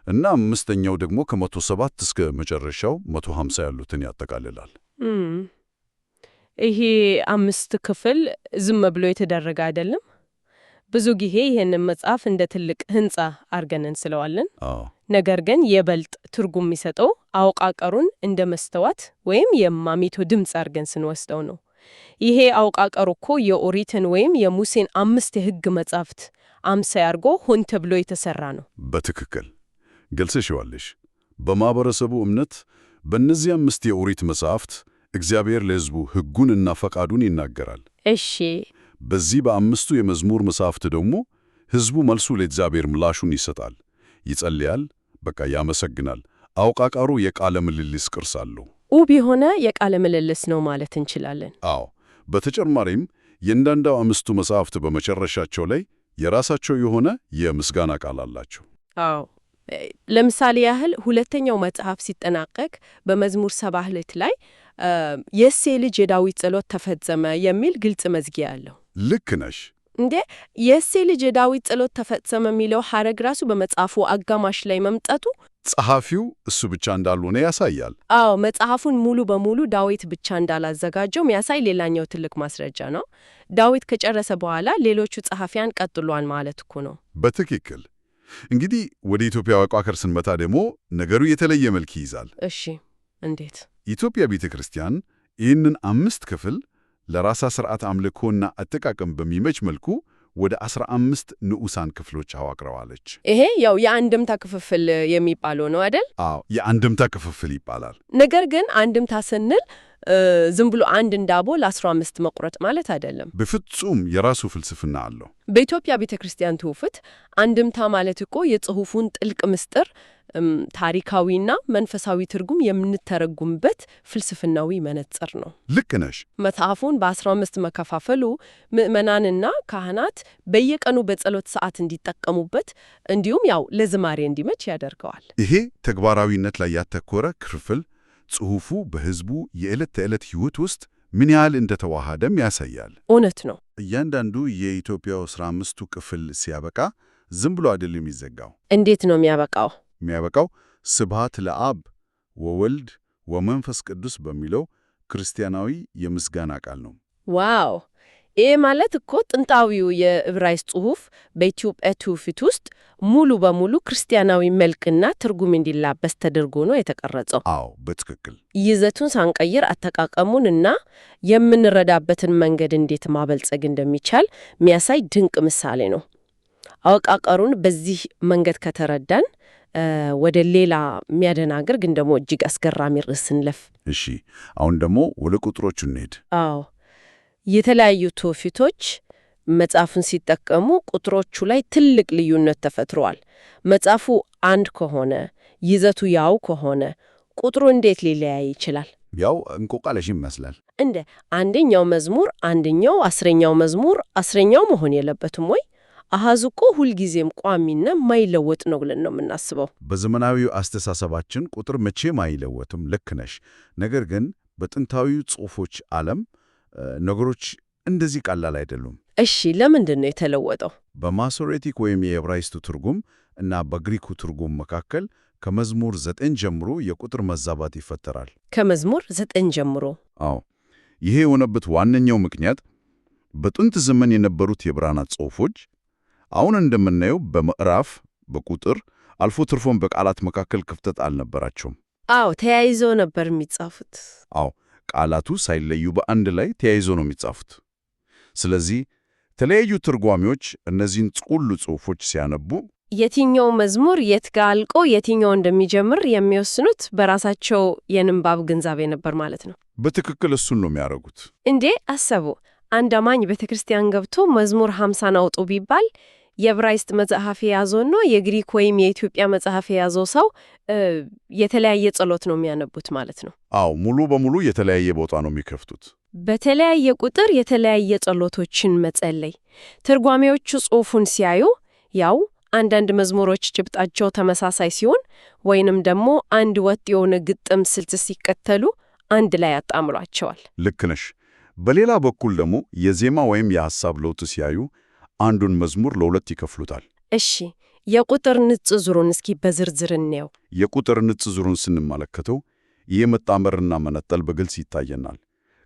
Speaker 1: እና አምስተኛው ደግሞ ከ107 እስከ መጨረሻው 150 ያሉትን ያጠቃልላል።
Speaker 2: ይሄ 5 ክፍል ዝም ብሎ የተደረገ አይደለም። ብዙ ጊዜ ይህንን መጽሐፍ እንደ ትልቅ ሕንፃ አድርገን እንስለዋለን። ነገር ግን የበልጥ ትርጉም የሚሰጠው አወቃቀሩን እንደ መስተዋት ወይም የማሚቶ ድምፅ አድርገን ስንወስደው ነው። ይሄ አወቃቀሩ እኮ የኦሪትን ወይም የሙሴን 5 የሕግ መጻሕፍት አምሳይ አድርጎ ሆን ተብሎ የተሰራ ነው።
Speaker 1: በትክክል ገልጸሽዋለሽ። በማህበረሰቡ እምነት በእነዚህ 5 የኦሪት መጻሕፍት እግዚአብሔር ለሕዝቡ ሕጉንና ፈቃዱን ይናገራል።
Speaker 2: እሺ።
Speaker 1: በዚህ በ5ቱ የመዝሙር መጻሕፍት ደግሞ ሕዝቡ መልሱ ለእግዚአብሔር ምላሹን ይሰጣል፣ ይጸልያል፣ በቃ ያመሰግናል። አወቃቀሩ የቃለ ምልልስ ቅርስ አለው።
Speaker 2: ውብ የሆነ የቃለ ምልልስ ነው ማለት እንችላለን።
Speaker 1: አዎ። በተጨማሪም የእያንዳንዱ 5ቱ መጻሕፍት በመጨረሻቸው ላይ የራሳቸው የሆነ የምስጋና ቃል አላቸው።
Speaker 2: አዎ። ለምሳሌ ያህል ሁለተኛው መጽሐፍ ሲጠናቀቅ በመዝሙር 72 ላይ የእሴይ ልጅ የዳዊት ጸሎት ተፈጸመ የሚል ግልጽ መዝጊያ አለው።
Speaker 1: ልክ ነሽ።
Speaker 2: እንዴ የእሴይ ልጅ የዳዊት ጸሎት ተፈጸመ የሚለው ሐረግ ራሱ በመጽሐፉ አጋማሽ ላይ መምጣቱ
Speaker 1: ጸሐፊው እሱ ብቻ እንዳልሆነ ያሳያል።
Speaker 2: አዎ፣ መጽሐፉን ሙሉ በሙሉ ዳዊት ብቻ እንዳላዘጋጀው የሚያሳይ ሌላኛው ትልቅ ማስረጃ ነው። ዳዊት ከጨረሰ በኋላ ሌሎቹ ጸሐፊያን ቀጥሏል ማለት እኮ ነው።
Speaker 1: በትክክል። እንግዲህ ወደ ኢትዮጵያ አወቃቀር ስንመጣ ደግሞ ነገሩ የተለየ መልክ ይይዛል።
Speaker 2: እሺ፣ እንዴት?
Speaker 1: ኢትዮጵያ ቤተ ክርስቲያን ይህንን 5 ክፍል ለራሷ ሥርዓት አምልኮና አጠቃቀም በሚመች መልኩ ወደ 15 ንዑሳን ክፍሎች አዋቅረዋለች።
Speaker 2: ይሄ ያው የአንድምታ ክፍፍል የሚባለው ነው አይደል?
Speaker 1: አዎ፣ የአንድምታ ክፍፍል ይባላል።
Speaker 2: ነገር ግን አንድምታ ስንል ዝም ብሎ አንድ ዳቦ ለ15 መቁረጥ ማለት አይደለም።
Speaker 1: በፍጹም የራሱ ፍልስፍና አለው።
Speaker 2: በኢትዮጵያ ቤተ ክርስቲያን ትውፊት አንድምታ ማለት እኮ የጽሑፉን ጥልቅ ምስጢር፣ ታሪካዊና መንፈሳዊ ትርጉም የምንተረጉምበት ፍልስፍናዊ መነጽር ነው።
Speaker 1: ልክ ነሽ።
Speaker 2: መጽሐፉን በ15 መከፋፈሉ ምዕመናንና ካህናት በየቀኑ በጸሎት ሰዓት እንዲጠቀሙበት እንዲሁም ያው ለዝማሬ እንዲመች ያደርገዋል።
Speaker 1: ይሄ ተግባራዊነት ላይ ያተኮረ ክፍል ጽሑፉ በሕዝቡ የዕለት ተዕለት ሕይወት ውስጥ ምን ያህል እንደተዋሃደም ያሳያል።
Speaker 2: እውነት ነው።
Speaker 1: እያንዳንዱ የኢትዮጵያው 15ቱ ክፍል ሲያበቃ ዝም ብሎ አይደለም የሚዘጋው።
Speaker 2: እንዴት ነው የሚያበቃው?
Speaker 1: የሚያበቃው ስብሐት ለአብ ወወልድ ወመንፈስ ቅዱስ በሚለው ክርስቲያናዊ የምስጋና ቃል ነው።
Speaker 2: ዋው! ይህ ማለት እኮ ጥንታዊው የዕብራይስጥ ጽሑፍ በኢትዮጵያ ትውፊት ውስጥ ሙሉ በሙሉ ክርስቲያናዊ መልክና ትርጉም እንዲላበስ ተደርጎ ነው የተቀረጸው።
Speaker 1: አዎ፣ በትክክል።
Speaker 2: ይዘቱን ሳንቀይር አጠቃቀሙን እና የምንረዳበትን መንገድ እንዴት ማበልጸግ እንደሚቻል የሚያሳይ ድንቅ ምሳሌ ነው። አወቃቀሩን በዚህ መንገድ ከተረዳን ወደ ሌላ የሚያደናግር ግን ደግሞ እጅግ አስገራሚ ርዕስ እንለፍ።
Speaker 1: እሺ፣ አሁን ደግሞ ወደ ቁጥሮቹ እንሄድ።
Speaker 2: አዎ፣ የተለያዩ ትውፊቶች መጽሐፉን ሲጠቀሙ ቁጥሮቹ ላይ ትልቅ ልዩነት ተፈጥሯል። መጽሐፉ አንድ ከሆነ ይዘቱ ያው ከሆነ ቁጥሩ እንዴት ሊለያይ ይችላል?
Speaker 1: ያው እንቆቃለሽ ይመስላል።
Speaker 2: እንደ አንደኛው መዝሙር አንደኛው፣ 10ኛው መዝሙር 10ኛው መሆን የለበትም ወይ? አሃዙ እኮ ሁልጊዜም ቋሚና ማይለወጥ ነው ብለን ነው የምናስበው።
Speaker 1: በዘመናዊው አስተሳሰባችን ቁጥር መቼም አይለወጥም። ልክ ነሽ። ነገር ግን በጥንታዊው ጽሑፎች ዓለም ነገሮች እንደዚህ ቀላል አይደሉም።
Speaker 2: እሺ፣ ለምንድን ነው የተለወጠው?
Speaker 1: በማሶሬቲክ ወይም የዕብራይስጡ ትርጉም እና በግሪኩ ትርጉም መካከል ከመዝሙር 9 ጀምሮ የቁጥር መዛባት ይፈጠራል።
Speaker 2: ከመዝሙር 9 ጀምሮ?
Speaker 1: አዎ። ይሄ የሆነበት ዋነኛው ምክንያት በጥንት ዘመን የነበሩት የብራና ጽሑፎች አሁን እንደምናየው በምዕራፍ፣ በቁጥር አልፎ ትርፎም በቃላት መካከል ክፍተት አልነበራቸውም።
Speaker 2: አዎ፣ ተያይዘው ነበር የሚጻፉት።
Speaker 1: አዎ፣ ቃላቱ ሳይለዩ በአንድ ላይ ተያይዘው ነው የሚጻፉት። ስለዚህ የተለያዩ ትርጓሚዎች እነዚህን ሁሉ ጽሑፎች ሲያነቡ
Speaker 2: የትኛው መዝሙር የት ጋር አልቆ የትኛው እንደሚጀምር የሚወስኑት በራሳቸው የንባብ ግንዛቤ ነበር ማለት ነው።
Speaker 1: በትክክል እሱን ነው የሚያደርጉት።
Speaker 2: እንዴ አሰቡ፣ አንድ አማኝ ቤተ ክርስቲያን ገብቶ መዝሙር 50 አውጡ ቢባል
Speaker 3: የዕብራይስጥ መጽሐፍ የያዘውና የግሪክ ወይም የኢትዮጵያ መጽሐፍ የያዘው ሰው የተለያየ ጸሎት ነው የሚያነቡት ማለት ነው?
Speaker 1: አዎ፣ ሙሉ በሙሉ የተለያየ ቦታ ነው የሚከፍቱት።
Speaker 3: በተለያየ ቁጥር የተለያየ ጸሎቶችን መጸለይ። ተርጓሚዎቹ ጽሑፉን ሲያዩ ያው አንዳንድ መዝሙሮች ጭብጣቸው ተመሳሳይ ሲሆን ወይንም ደግሞ አንድ ወጥ የሆነ ግጥም ስልት ሲከተሉ አንድ ላይ ያጣምሯቸዋል።
Speaker 1: ልክ ነሽ። በሌላ በኩል ደግሞ የዜማ ወይም የሐሳብ ለውጥ ሲያዩ አንዱን መዝሙር ለሁለት ይከፍሉታል።
Speaker 3: እሺ፣ የቁጥር ንጽጽሩን እስኪ በዝርዝር እንየው።
Speaker 1: የቁጥር ንጽጽሩን ስንመለከተው ይህ መጣመርና መነጠል በግልጽ ይታየናል።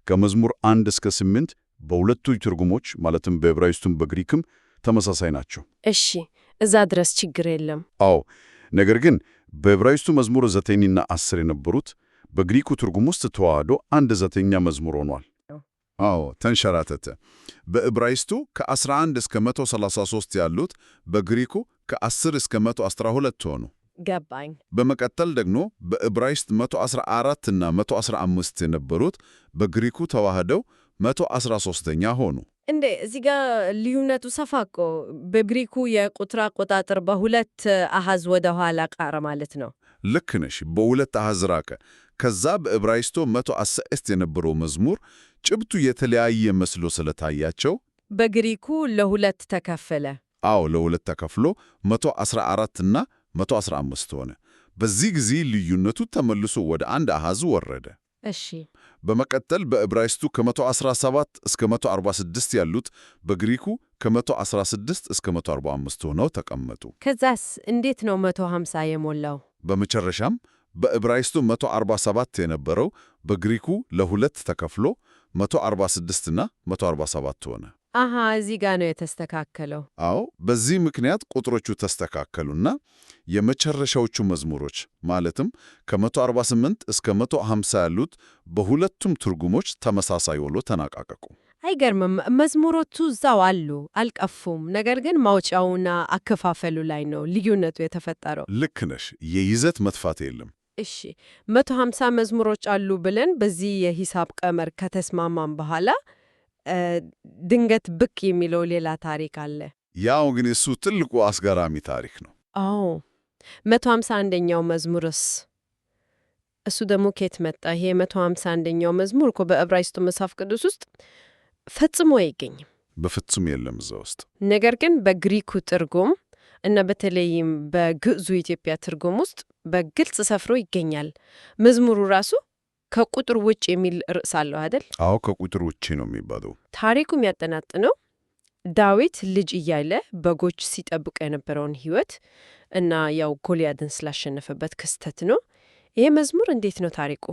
Speaker 1: ከመዝሙር 1 እስከ 8 በሁለቱ ትርጉሞች ማለትም በዕብራይስጡም በግሪክም ተመሳሳይ ናቸው።
Speaker 3: እሺ፣ እዛ ድረስ ችግር የለም።
Speaker 1: አዎ፣ ነገር ግን በዕብራይስጡ መዝሙር 9ና 10 የነበሩት በግሪኩ ትርጉም ውስጥ ተዋህዶ አንድ 9ኛ መዝሙር ሆኗል። አዎ፣ ተንሸራተተ። በዕብራይስጡ ከ11 እስከ 133 ያሉት በግሪኩ ከ10 እስከ 112 ሆኑ።
Speaker 3: ገባኝ።
Speaker 1: በመቀጠል ደግሞ በዕብራይስጥ 114 እና 115 የነበሩት በግሪኩ ተዋህደው 113ኛ ሆኑ።
Speaker 3: እንዴ እዚህ ጋር ልዩነቱ ሰፋ እኮ። በግሪኩ የቁጥር አቆጣጠር በሁለት አሃዝ ወደ ኋላ ቀረ ማለት ነው።
Speaker 1: ልክ ነሽ፣ በሁለት አሃዝ ራቀ። ከዛ በዕብራይስጡ 110 የነበረው መዝሙር ጭብጡ የተለያየ መስሎ ስለታያቸው
Speaker 3: በግሪኩ ለሁለት ተከፈለ።
Speaker 1: አዎ፣ ለሁለት ተከፍሎ 114 እና 115 ሆነ። በዚህ ጊዜ ልዩነቱ ተመልሶ ወደ አንድ አሃዝ ወረደ።
Speaker 3: እሺ።
Speaker 1: በመቀጠል በዕብራይስጡ ከ117 እስከ 146 ያሉት በግሪኩ ከ116 እስከ 145 ሆነው ተቀመጡ።
Speaker 3: ከዛስ እንዴት ነው 150 የሞላው?
Speaker 1: በመጨረሻም በዕብራይስጡ 147 የነበረው በግሪኩ ለሁለት ተከፍሎ 146 እና 147 ሆነ።
Speaker 3: አሃ፣ እዚህ ጋር ነው የተስተካከለው።
Speaker 1: አዎ፣ በዚህ ምክንያት ቁጥሮቹ ተስተካከሉና የመጨረሻዎቹ መዝሙሮች ማለትም ከ148 እስከ 150 ያሉት በሁለቱም ትርጉሞች ተመሳሳይ ሆኖ ተናቃቀቁ።
Speaker 3: አይገርምም? መዝሙሮቹ እዛው አሉ፣ አልቀፉም። ነገር ግን ማውጫውና አከፋፈሉ ላይ ነው ልዩነቱ የተፈጠረው።
Speaker 1: ልክ ነሽ፣ የይዘት መጥፋት የለም።
Speaker 3: እሺ፣ 150 መዝሙሮች አሉ ብለን በዚህ የሂሳብ ቀመር ከተስማማም በኋላ ድንገት ብቅ የሚለው ሌላ ታሪክ አለ።
Speaker 1: ያው ግን እሱ ትልቁ አስገራሚ ታሪክ ነው።
Speaker 3: አዎ፣ 151ኛው መዝሙርስ? እሱ ደግሞ ከየት መጣ? ይሄ 151ኛው መዝሙር እኮ በዕብራይስጡ መጽሐፍ ቅዱስ ውስጥ ፈጽሞ አይገኝም።
Speaker 1: በፍጹም የለም እዛ ውስጥ።
Speaker 3: ነገር ግን በግሪኩ ትርጉም እና በተለይም በግዕዙ ኢትዮጵያ ትርጉም ውስጥ በግልጽ ሰፍሮ ይገኛል። መዝሙሩ ራሱ ከቁጥር ውጭ የሚል ርዕስ አለው አይደል?
Speaker 1: አዎ፣ ከቁጥር ውጭ ነው የሚባለው።
Speaker 3: ታሪኩ የሚያጠናጥነው ዳዊት ልጅ እያለ በጎች ሲጠብቅ የነበረውን ሕይወት እና ያው ጎልያድን ስላሸነፈበት ክስተት ነው። ይሄ መዝሙር እንዴት ነው ታሪኩ?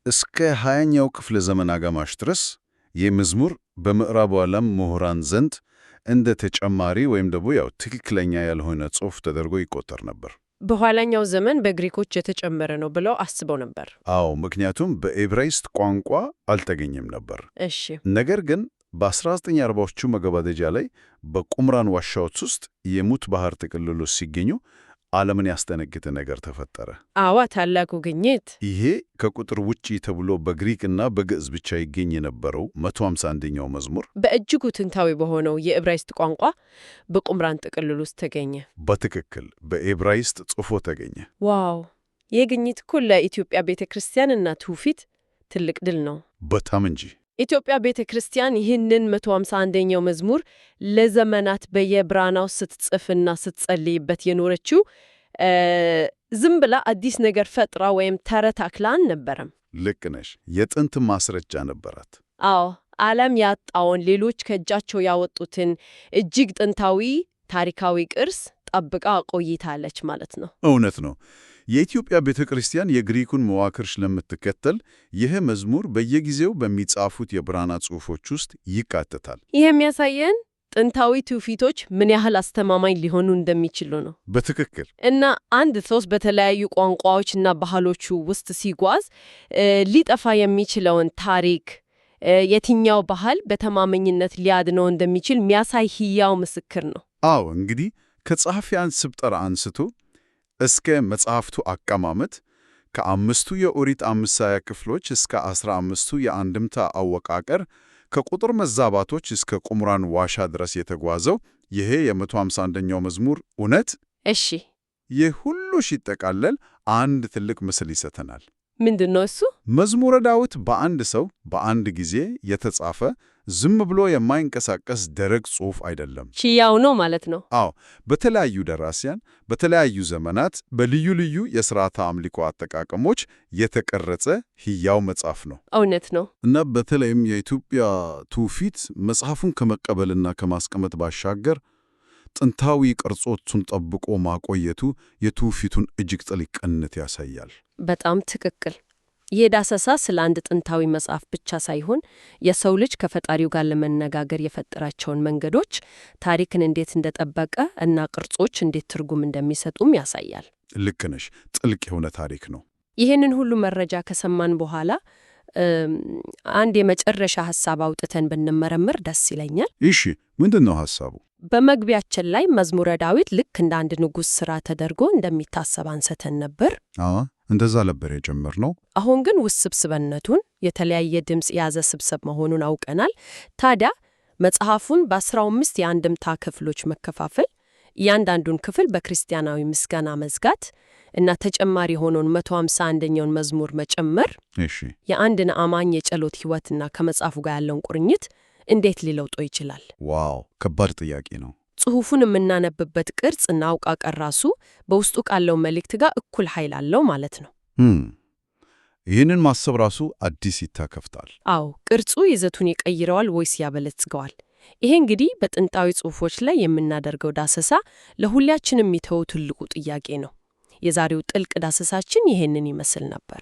Speaker 1: እስከ 20ኛው ክፍለ ዘመን አጋማሽ ድረስ ይህ መዝሙር በምዕራቡ ዓለም ምሁራን ዘንድ እንደ ተጨማሪ ወይም ደግሞ ያው ትክክለኛ ያልሆነ ጽሑፍ ተደርጎ ይቆጠር ነበር።
Speaker 3: በኋላኛው ዘመን በግሪኮች የተጨመረ ነው ብለው አስበው ነበር።
Speaker 1: አዎ፣ ምክንያቱም በዕብራይስጥ ቋንቋ አልተገኘም ነበር።
Speaker 3: እሺ።
Speaker 1: ነገር ግን በ1940ዎቹ መገባደጃ ላይ በቁምራን ዋሻዎች ውስጥ የሙት ባህር ጥቅልሎች ሲገኙ ዓለምን ያስደነገጠ ነገር ተፈጠረ።
Speaker 3: አዋ፣ ታላቁ ግኝት!
Speaker 1: ይሄ ከቁጥር ውጪ ተብሎ በግሪክና በግዕዝ ብቻ ይገኝ የነበረው 151ኛው መዝሙር
Speaker 3: በእጅጉ ጥንታዊ በሆነው የዕብራይስጥ ቋንቋ በቁምራን ጥቅልል ውስጥ ተገኘ።
Speaker 1: በትክክል በዕብራይስጥ ጽፎ ተገኘ።
Speaker 3: ዋው! ይህ ግኝት እኮ ለኢትዮጵያ ቤተ ክርስቲያንና ትውፊት ትልቅ ድል ነው።
Speaker 1: በጣም እንጂ።
Speaker 3: ኢትዮጵያ ቤተ ክርስቲያን ይህንን 151ኛው መዝሙር ለዘመናት በየብራናው ስትጽፍና ስትጸልይበት የኖረችው ዝም ብላ አዲስ ነገር ፈጥራ ወይም ተረት አክላ አልነበረም።
Speaker 1: ልክ ነሽ። የጥንት ማስረጃ ነበራት።
Speaker 3: አዎ፣ ዓለም ያጣውን ሌሎች ከእጃቸው ያወጡትን እጅግ ጥንታዊ ታሪካዊ ቅርስ ጠብቃ ቆይታለች ማለት ነው።
Speaker 1: እውነት ነው። የኢትዮጵያ ቤተ ክርስቲያን የግሪኩን መዋቅር ስለምትከተል ይህ መዝሙር በየጊዜው በሚጻፉት የብራና ጽሑፎች ውስጥ ይካተታል።
Speaker 3: ይህ የሚያሳየን ጥንታዊ ትውፊቶች ምን ያህል አስተማማኝ ሊሆኑ እንደሚችሉ ነው።
Speaker 1: በትክክል።
Speaker 3: እና አንድ ሰው በተለያዩ ቋንቋዎችና ባህሎቹ ውስጥ ሲጓዝ ሊጠፋ የሚችለውን ታሪክ የትኛው ባህል በተማመኝነት ሊያድነው እንደሚችል የሚያሳይ ሕያው ምስክር ነው።
Speaker 1: አዎ፣ እንግዲህ ከጸሐፊያን ስብጠራ አንስቶ እስከ መጽሐፍቱ አቀማመጥ ከ5ቱ የኦሪት 5 ክፍሎች እስከ 15ቱ የአንድምታ አወቃቀር ከቁጥር መዛባቶች እስከ ቁምራን ዋሻ ድረስ የተጓዘው ይሄ የ151ኛው መዝሙር እውነት
Speaker 2: እሺ፣
Speaker 1: ይህ ሁሉ ሲጠቃለል አንድ ትልቅ ምስል ይሰተናል።
Speaker 2: ምንድን ነው እሱ?
Speaker 1: መዝሙረ ዳዊት በአንድ ሰው በአንድ ጊዜ የተጻፈ ዝም ብሎ የማይንቀሳቀስ ደረቅ ጽሑፍ አይደለም።
Speaker 2: ሕያው ነው ማለት ነው።
Speaker 1: አዎ፣ በተለያዩ ደራሲያን በተለያዩ ዘመናት በልዩ ልዩ የሥርዓተ አምልኮ አጠቃቀሞች የተቀረጸ ሕያው መጽሐፍ ነው።
Speaker 2: እውነት ነው።
Speaker 1: እና በተለይም የኢትዮጵያ ትውፊት መጽሐፉን ከመቀበልና ከማስቀመጥ ባሻገር ጥንታዊ ቅርጾቹን ጠብቆ ማቆየቱ የትውፊቱን እጅግ ጥልቅነት ያሳያል።
Speaker 2: በጣም ትክክል። ይህ ዳሰሳ ስለ አንድ ጥንታዊ መጽሐፍ ብቻ ሳይሆን የሰው ልጅ ከፈጣሪው ጋር ለመነጋገር የፈጠራቸውን መንገዶች፣ ታሪክን እንዴት እንደጠበቀ እና ቅርጾች እንዴት ትርጉም እንደሚሰጡም ያሳያል።
Speaker 1: ልክ ነሽ። ጥልቅ የሆነ ታሪክ ነው።
Speaker 2: ይህንን ሁሉ መረጃ ከሰማን በኋላ አንድ የመጨረሻ ሐሳብ አውጥተን ብንመረምር ደስ ይለኛል።
Speaker 1: እሺ፣ ምንድን ነው ሐሳቡ?
Speaker 2: በመግቢያችን ላይ መዝሙረ ዳዊት ልክ እንደ አንድ ንጉሥ ሥራ ተደርጎ እንደሚታሰብ አንስተን ነበር።
Speaker 1: እንደዛ ነበር የጀመርነው።
Speaker 2: አሁን ግን ውስብስብነቱን፣ የተለያየ ድምፅ የያዘ ስብስብ መሆኑን አውቀናል። ታዲያ መጽሐፉን በ15 የአንድምታ ክፍሎች መከፋፈል፣ እያንዳንዱን ክፍል በክርስቲያናዊ ምስጋና መዝጋት እና ተጨማሪ የሆነውን 151ኛውን መዝሙር መጨመር የአንድን አማኝ የጸሎት ሕይወትና ከመጽሐፉ ጋር ያለውን ቁርኝት እንዴት ሊለውጦ ይችላል?
Speaker 1: ዋው፣ ከባድ ጥያቄ ነው።
Speaker 2: ጽሑፉን የምናነብበት ቅርጽ እና አወቃቀር ራሱ በውስጡ ካለው መልእክት ጋር እኩል ኃይል አለው ማለት ነው።
Speaker 1: ይህንን ማሰብ ራሱ አዲስ ይታከፍታል።
Speaker 2: አዎ፣ ቅርጹ ይዘቱን ይቀይረዋል ወይስ ያበለጽገዋል? ይሄ እንግዲህ በጥንታዊ ጽሑፎች ላይ የምናደርገው ዳሰሳ ለሁላችንም የሚተወው ትልቁ ጥያቄ ነው። የዛሬው ጥልቅ ዳሰሳችን ይሄንን ይመስል ነበር።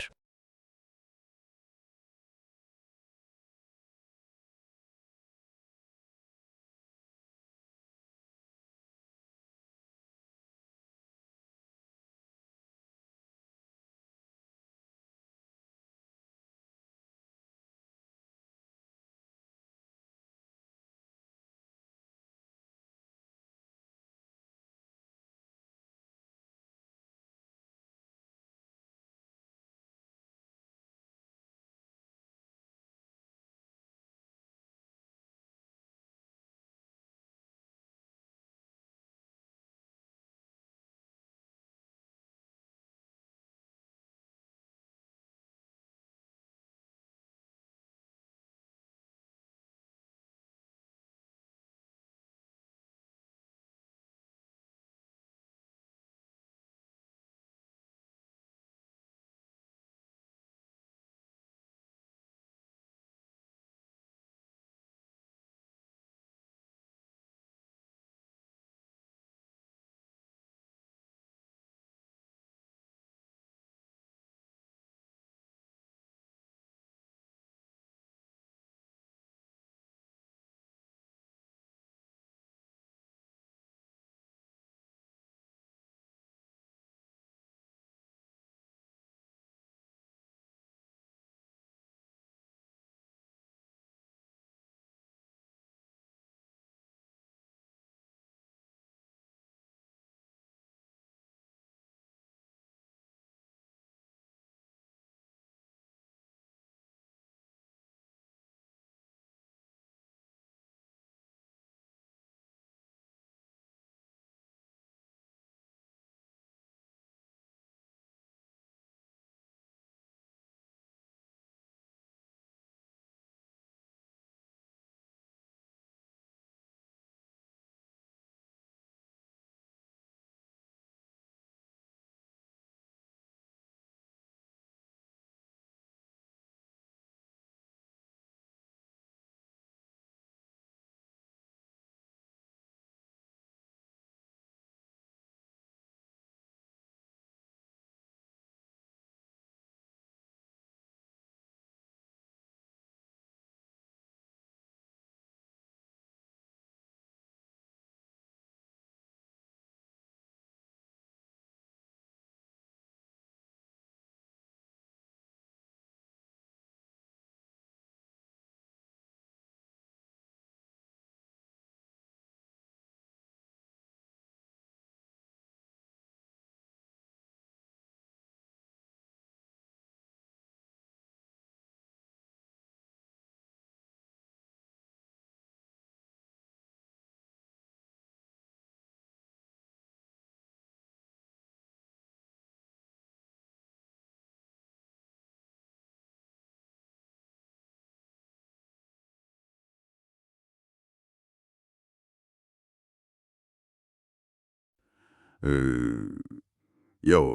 Speaker 1: ያው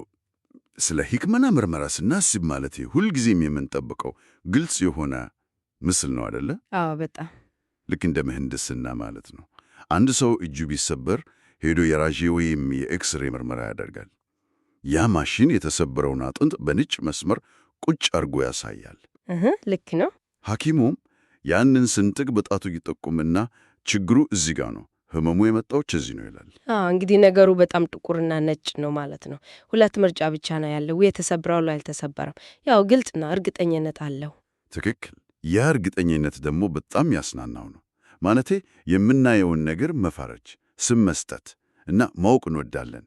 Speaker 1: ስለ ሕክምና ምርመራ ስናስብ ማለት ሁልጊዜም የምንጠብቀው ግልጽ የሆነ ምስል ነው አይደለ?
Speaker 3: አዎ፣ በጣም
Speaker 1: ልክ እንደ ምህንድስና ማለት ነው። አንድ ሰው እጁ ቢሰበር ሄዶ የራዤ ወይም የኤክስሬ ምርመራ ያደርጋል። ያ ማሽን የተሰበረውን አጥንት በነጭ መስመር ቁጭ አድርጎ ያሳያል።
Speaker 3: ልክ ነው።
Speaker 1: ሐኪሙም ያንን ስንጥቅ በጣቱ ይጠቁምና ችግሩ እዚህ ጋር ነው፣ ህመሙ የመጣው እዚህ ነው ይላል።
Speaker 3: እንግዲህ ነገሩ በጣም ጥቁርና ነጭ ነው ማለት ነው። ሁለት ምርጫ ብቻ ነው ያለው፣ የተሰበረው ላይ አልተሰበረም። ያው ግልጽና እርግጠኝነት አለው።
Speaker 1: ትክክል። ያ እርግጠኝነት ደግሞ በጣም ያስናናው ነው። ማለቴ የምናየውን ነገር መፈረጅ፣ ስም መስጠት እና ማወቅ እንወዳለን።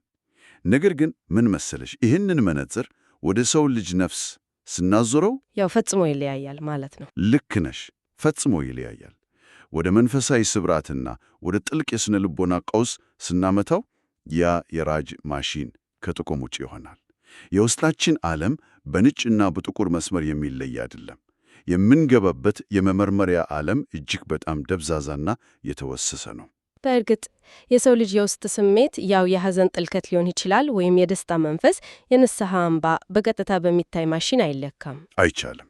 Speaker 1: ነገር ግን ምን መሰለሽ፣ ይህንን መነጽር ወደ ሰው ልጅ ነፍስ ስናዞረው
Speaker 3: ያው ፈጽሞ ይለያያል ማለት ነው።
Speaker 1: ልክ ነሽ፣ ፈጽሞ ይለያያል። ወደ መንፈሳዊ ስብራትና ወደ ጥልቅ የሥነ ልቦና ቀውስ ስናመታው ያ የራጅ ማሽን ከጥቅም ውጭ ይሆናል። የውስጣችን ዓለም በነጭና በጥቁር መስመር የሚለይ አይደለም። የምንገባበት የመመርመሪያ ዓለም እጅግ በጣም ደብዛዛና የተወሰሰ ነው።
Speaker 3: በእርግጥ የሰው ልጅ የውስጥ ስሜት ያው የሐዘን ጥልቀት ሊሆን ይችላል፣ ወይም የደስታ መንፈስ፣ የንስሐ እንባ በቀጥታ በሚታይ ማሽን አይለካም።
Speaker 1: አይቻልም።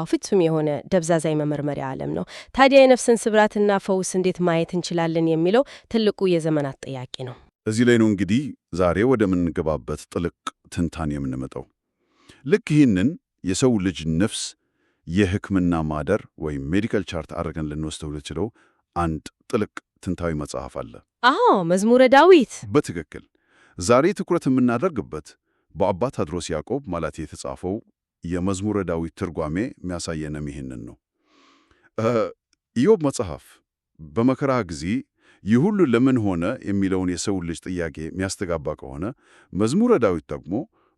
Speaker 3: ፍጹም የሆነ ደብዛዛ የመመርመሪያ ዓለም ነው። ታዲያ የነፍስን ስብራትና ፈውስ እንዴት ማየት እንችላለን የሚለው ትልቁ የዘመናት ጥያቄ ነው።
Speaker 1: እዚህ ላይ ነው እንግዲህ ዛሬ ወደምንገባበት ጥልቅ ትንታኔ የምንመጣው። ልክ ይህንን የሰው ልጅ ነፍስ የሕክምና ማደር ወይም ሜዲካል ቻርት አድርገን ልንወስደው ልችለው አንድ ጥልቅ ትንታዊ መጽሐፍ አለ።
Speaker 3: መዝሙረ ዳዊት።
Speaker 1: በትክክል ዛሬ ትኩረት የምናደርግበት በአባ ቴዎድሮስ ያዕቆብ ማለት የተጻፈው የመዝሙረ ዳዊት ትርጓሜ የሚያሳየንም ይህንን ነው። ኢዮብ መጽሐፍ በመከራ ጊዜ ይህ ሁሉ ለምን ሆነ የሚለውን የሰው ልጅ ጥያቄ የሚያስተጋባ ከሆነ፣ መዝሙረ ዳዊት ደግሞ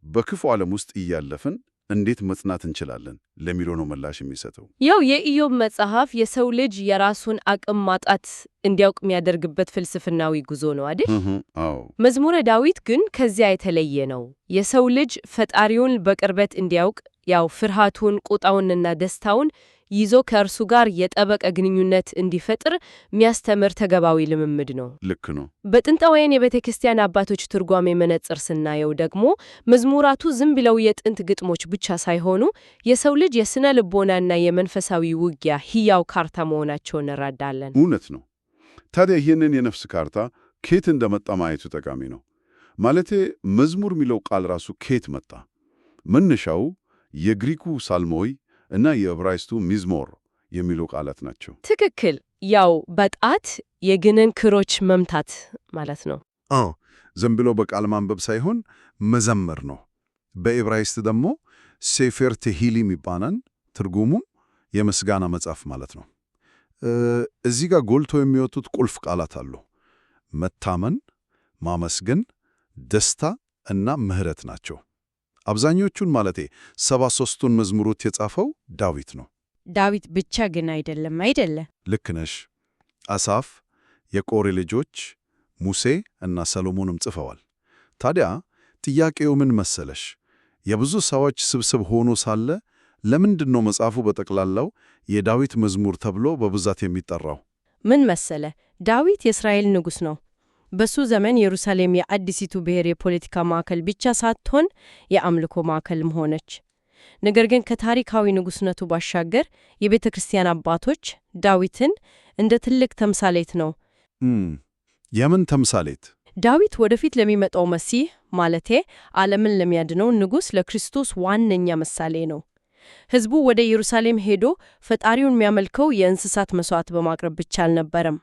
Speaker 1: በክፉ ዓለም ውስጥ እያለፍን እንዴት መጽናት እንችላለን ለሚለው ነው ምላሽ የሚሰጠው።
Speaker 2: ያው የኢዮብ መጽሐፍ የሰው ልጅ የራሱን አቅም ማጣት እንዲያውቅ የሚያደርግበት ፍልስፍናዊ ጉዞ ነው አይደል?
Speaker 1: አዎ።
Speaker 2: መዝሙረ ዳዊት ግን ከዚያ የተለየ ነው። የሰው ልጅ ፈጣሪውን በቅርበት እንዲያውቅ ያው ፍርሃቱን፣ ቁጣውንና ደስታውን ይዞ ከእርሱ ጋር የጠበቀ ግንኙነት እንዲፈጥር የሚያስተምር ተገባዊ ልምምድ ነው።
Speaker 1: ልክ ነው።
Speaker 2: በጥንታውያን የቤተ ክርስቲያን አባቶች ትርጓሜ መነጽር ስናየው ደግሞ መዝሙራቱ ዝም ብለው የጥንት ግጥሞች ብቻ ሳይሆኑ የሰው ልጅ የሥነ ልቦናና የመንፈሳዊ ውጊያ ሕያው ካርታ መሆናቸውን እንረዳለን።
Speaker 1: እውነት ነው። ታዲያ ይህንን የነፍስ ካርታ ኬት እንደመጣ ማየቱ ጠቃሚ ነው። ማለቴ መዝሙር የሚለው ቃል ራሱ ኬት መጣ? መነሻው የግሪኩ ሳልሞይ እና የዕብራይስጡ ሚዝሞር የሚሉ ቃላት ናቸው።
Speaker 2: ትክክል። ያው በጣት የግንን ክሮች መምታት ማለት ነው።
Speaker 1: ዝም ብሎ በቃል ማንበብ ሳይሆን መዘመር ነው። በዕብራይስጥ ደግሞ ሴፌር ቴሂሊም ይባላል። ትርጉሙም የምስጋና መጽሐፍ ማለት ነው። እዚህ ጋር ጎልቶ የሚወጡት ቁልፍ ቃላት አሉ። መታመን፣ ማመስገን፣ ደስታ እና ምሕረት ናቸው። አብዛኞቹን ማለቴ 73ቱን መዝሙሮች የጻፈው ዳዊት ነው።
Speaker 3: ዳዊት ብቻ ግን አይደለ?
Speaker 1: ልክ ነሽ። አሳፍ፣ የቆሬ ልጆች ሙሴ እና ሰሎሞንም ጽፈዋል። ታዲያ ጥያቄው ምን መሰለሽ? የብዙ ሰዎች ስብስብ ሆኖ ሳለ ለምንድን ነው መጽሐፉ በጠቅላላው የዳዊት መዝሙር ተብሎ በብዛት የሚጠራው?
Speaker 3: ምን መሰለ፣ ዳዊት የእስራኤል ንጉሥ ነው። በሱ ዘመን ኢየሩሳሌም የአዲሲቱ ብሔር የፖለቲካ ማዕከል ብቻ ሳትሆን የአምልኮ ማዕከልም ሆነች። ነገር ግን ከታሪካዊ ንጉሥነቱ ባሻገር የቤተ ክርስቲያን አባቶች ዳዊትን እንደ ትልቅ ተምሳሌት ነው።
Speaker 1: የምን ተምሳሌት?
Speaker 2: ዳዊት ወደፊት ለሚመጣው መሲህ ማለቴ ዓለምን ለሚያድነው ንጉሥ ለክርስቶስ ዋነኛ ምሳሌ ነው። ሕዝቡ ወደ ኢየሩሳሌም ሄዶ ፈጣሪውን የሚያመልከው የእንስሳት መሥዋዕት በማቅረብ ብቻ አልነበረም።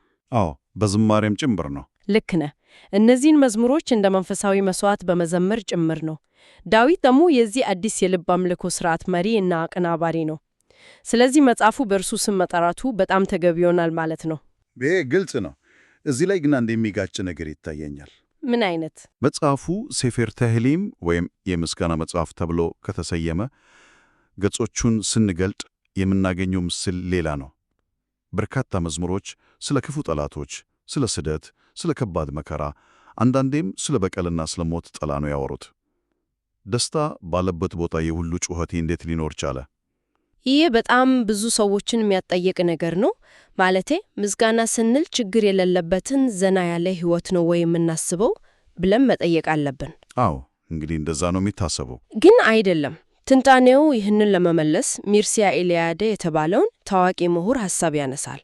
Speaker 1: በዝማሬም ጭምር ነው።
Speaker 2: ልክ ነህ። እነዚህን መዝሙሮች እንደ መንፈሳዊ መሥዋዕት በመዘመር ጭምር ነው። ዳዊት ደግሞ የዚህ አዲስ የልብ አምልኮ ሥርዓት መሪ እና አቀናባሪ ነው። ስለዚህ መጽሐፉ በእርሱ ስም መጠራቱ በጣም ተገቢ ይሆናል ማለት ነው።
Speaker 1: ይሄ ግልጽ ነው። እዚህ ላይ ግን አንድ የሚጋጭ ነገር ይታየኛል።
Speaker 2: ምን አይነት?
Speaker 1: መጽሐፉ ሴፌር ተህሊም ወይም የምስጋና መጽሐፍ ተብሎ ከተሰየመ ገጾቹን ስንገልጥ የምናገኘው ምስል ሌላ ነው። በርካታ መዝሙሮች ስለ ክፉ ጠላቶች፣ ስለ ስደት፣ ስለ ከባድ መከራ፣ አንዳንዴም ስለ በቀልና ስለ ሞት ጠላ ነው ያወሩት። ደስታ ባለበት ቦታ የሁሉ ጩኸቴ እንዴት ሊኖር ቻለ?
Speaker 3: ይህ በጣም ብዙ ሰዎችን የሚያጠየቅ ነገር ነው። ማለቴ ምስጋና ስንል ችግር የሌለበትን ዘና ያለ ሕይወት ነው ወይ የምናስበው? ብለን መጠየቅ አለብን።
Speaker 1: አዎ እንግዲህ እንደዛ ነው የሚታሰበው።
Speaker 3: ግን አይደለም። ትንታኔው ይህንን ለመመለስ ሚርሲያ ኤልያዴ የተባለውን ታዋቂ ምሁር ሐሳብ ያነሳል።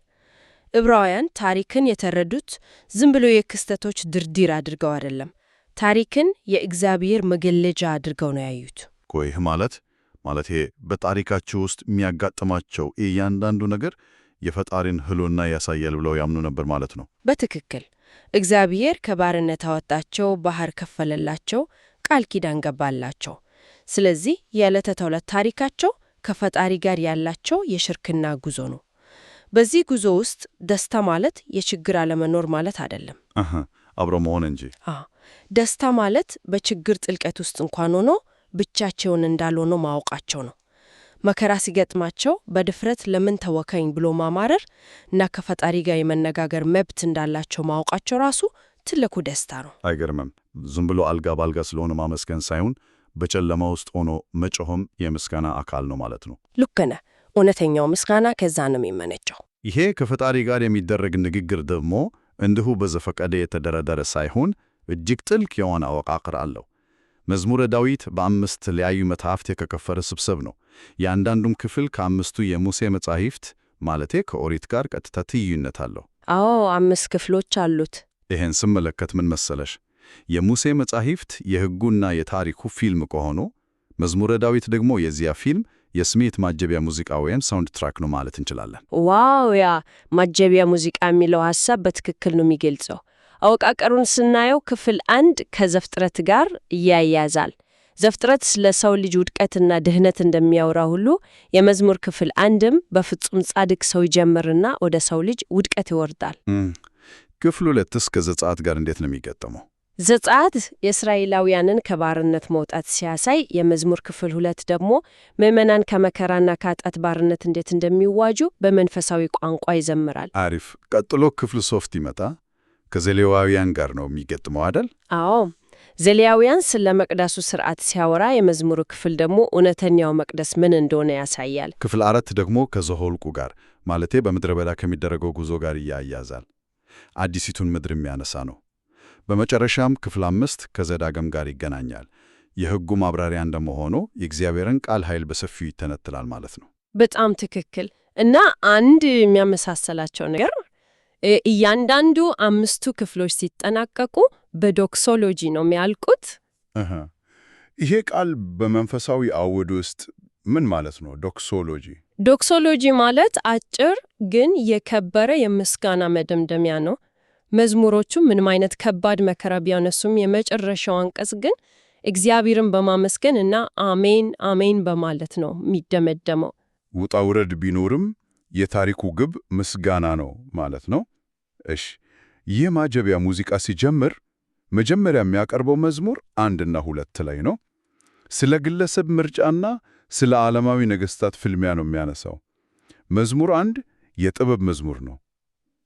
Speaker 3: ዕብራውያን ታሪክን የተረዱት ዝም ብሎ የክስተቶች ድርድር አድርገው አይደለም፣ ታሪክን የእግዚአብሔር መገለጫ አድርገው ነው ያዩት።
Speaker 1: ይህ ማለት በታሪካቸው ውስጥ የሚያጋጥማቸው እያንዳንዱ ነገር የፈጣሪን ሕልውና ያሳያል ብለው ያምኑ ነበር ማለት ነው።
Speaker 3: በትክክል እግዚአብሔር ከባርነት አወጣቸው፣ ባህር ከፈለላቸው፣ ቃል ኪዳን ገባላቸው። ስለዚህ የዕለተ ተዕለት ታሪካቸው ከፈጣሪ ጋር ያላቸው የሽርክና ጉዞ ነው። በዚህ ጉዞ ውስጥ ደስታ ማለት የችግር አለመኖር ማለት አይደለም፣
Speaker 1: አብሮ መሆን እንጂ።
Speaker 3: ደስታ ማለት በችግር ጥልቀት ውስጥ እንኳን ሆኖ ብቻቸውን እንዳልሆኑ ማወቃቸው ነው። መከራ ሲገጥማቸው በድፍረት ለምን ተወከኝ ብሎ ማማረር እና ከፈጣሪ ጋር የመነጋገር መብት እንዳላቸው ማወቃቸው ራሱ ትልቁ ደስታ ነው።
Speaker 1: አይገርምም? ዝም ብሎ አልጋ ባልጋ ስለሆነ ማመስገን ሳይሆን በጨለማ ውስጥ ሆኖ መጮህም የምስጋና አካል ነው ማለት ነው።
Speaker 3: ልክ ነህ። እውነተኛው ምስጋና ከዛ ነው የሚመነጨው።
Speaker 1: ይሄ ከፈጣሪ ጋር የሚደረግ ንግግር ደግሞ እንዲሁ በዘፈቀደ የተደረደረ ሳይሆን እጅግ ጥልቅ የሆነ አወቃቀር አለው። መዝሙረ ዳዊት በ5 የተለያዩ መጽሐፍት የተከፈለ ስብስብ ነው። የአንዳንዱም ክፍል ከ5ቱ የሙሴ መጻሕፍት ማለቴ ከኦሪት ጋር ቀጥታ ትይዩነት አለው።
Speaker 3: አዎ 5 ክፍሎች አሉት።
Speaker 1: ይህን ስመለከት ምን መሰለሽ፣ የሙሴ መጻሕፍት የሕጉና የታሪኩ ፊልም ከሆኑ መዝሙረ ዳዊት ደግሞ የዚያ ፊልም የስሜት ማጀቢያ ሙዚቃ ወይም ሳውንድ ትራክ ነው ማለት እንችላለን።
Speaker 3: ዋው! ያ ማጀቢያ ሙዚቃ የሚለው ሐሳብ በትክክል ነው የሚገልጸው። አወቃቀሩን ስናየው ክፍል 1 ከዘፍጥረት ጋር ይያያዛል። ዘፍጥረት ስለ ሰው ልጅ ውድቀትና ድህነት እንደሚያወራ ሁሉ የመዝሙር ክፍል 1ም በፍጹም ጻድቅ ሰው ይጀምርና ወደ ሰው ልጅ ውድቀት ይወርዳል።
Speaker 1: ክፍል 2 ከዘጸአት ጋር እንዴት ነው የሚገጠመው?
Speaker 3: ዘጸአት የእስራኤላውያንን ከባርነት መውጣት ሲያሳይ፣ የመዝሙር ክፍል 2 ደግሞ ምዕመናን ከመከራና ከኃጢአት ባርነት እንዴት እንደሚዋጁ በመንፈሳዊ ቋንቋ ይዘምራል።
Speaker 1: አሪፍ። ቀጥሎ ክፍል 3 ይመጣ ከዘሌዋውያን ጋር ነው የሚገጥመው አይደል?
Speaker 3: አዎ። ዘሌዋውያን ስለ መቅደሱ ሥርዓት ሲያወራ፣ የመዝሙሩ ክፍል ደግሞ እውነተኛው መቅደስ ምን እንደሆነ ያሳያል።
Speaker 1: ክፍል 4 ደግሞ ከዘኍልቍ ጋር ማለቴ በምድረ በዳ ከሚደረገው ጉዞ ጋር ይያያዛል። አዲሲቱን ምድር የሚያነሳ ነው። በመጨረሻም ክፍል 5 ከዘዳግም ጋር ይገናኛል። የሕጉ ማብራሪያ እንደመሆኑ የእግዚአብሔርን ቃል ኃይል በሰፊው ይተነትላል ማለት ነው።
Speaker 3: በጣም ትክክል። እና አንድ የሚያመሳሰላቸው ነገር እያንዳንዱ 5ቱ ክፍሎች ሲጠናቀቁ በዶክሶሎጂ ነው የሚያልቁት።
Speaker 1: ይሄ ቃል በመንፈሳዊ አውድ ውስጥ ምን ማለት ነው? ዶክሶሎጂ
Speaker 3: ዶክሶሎጂ ማለት አጭር ግን የከበረ የምስጋና መደምደሚያ ነው። መዝሙሮቹ ምንም አይነት ከባድ መከራ ቢያነሱም የመጨረሻው አንቀጽ ግን እግዚአብሔርን በማመስገን እና አሜን አሜን በማለት ነው የሚደመደመው። ውጣ ውረድ ቢኖርም
Speaker 1: የታሪኩ ግብ ምስጋና ነው ማለት ነው። እሺ፣ ይህ ማጀቢያ ሙዚቃ ሲጀምር መጀመሪያ የሚያቀርበው መዝሙር 1 እና 2 ላይ ነው። ስለ ግለሰብ ምርጫና ስለ ዓለማዊ ነገሥታት ፍልሚያ ነው የሚያነሳው። መዝሙር 1 የጥበብ መዝሙር ነው።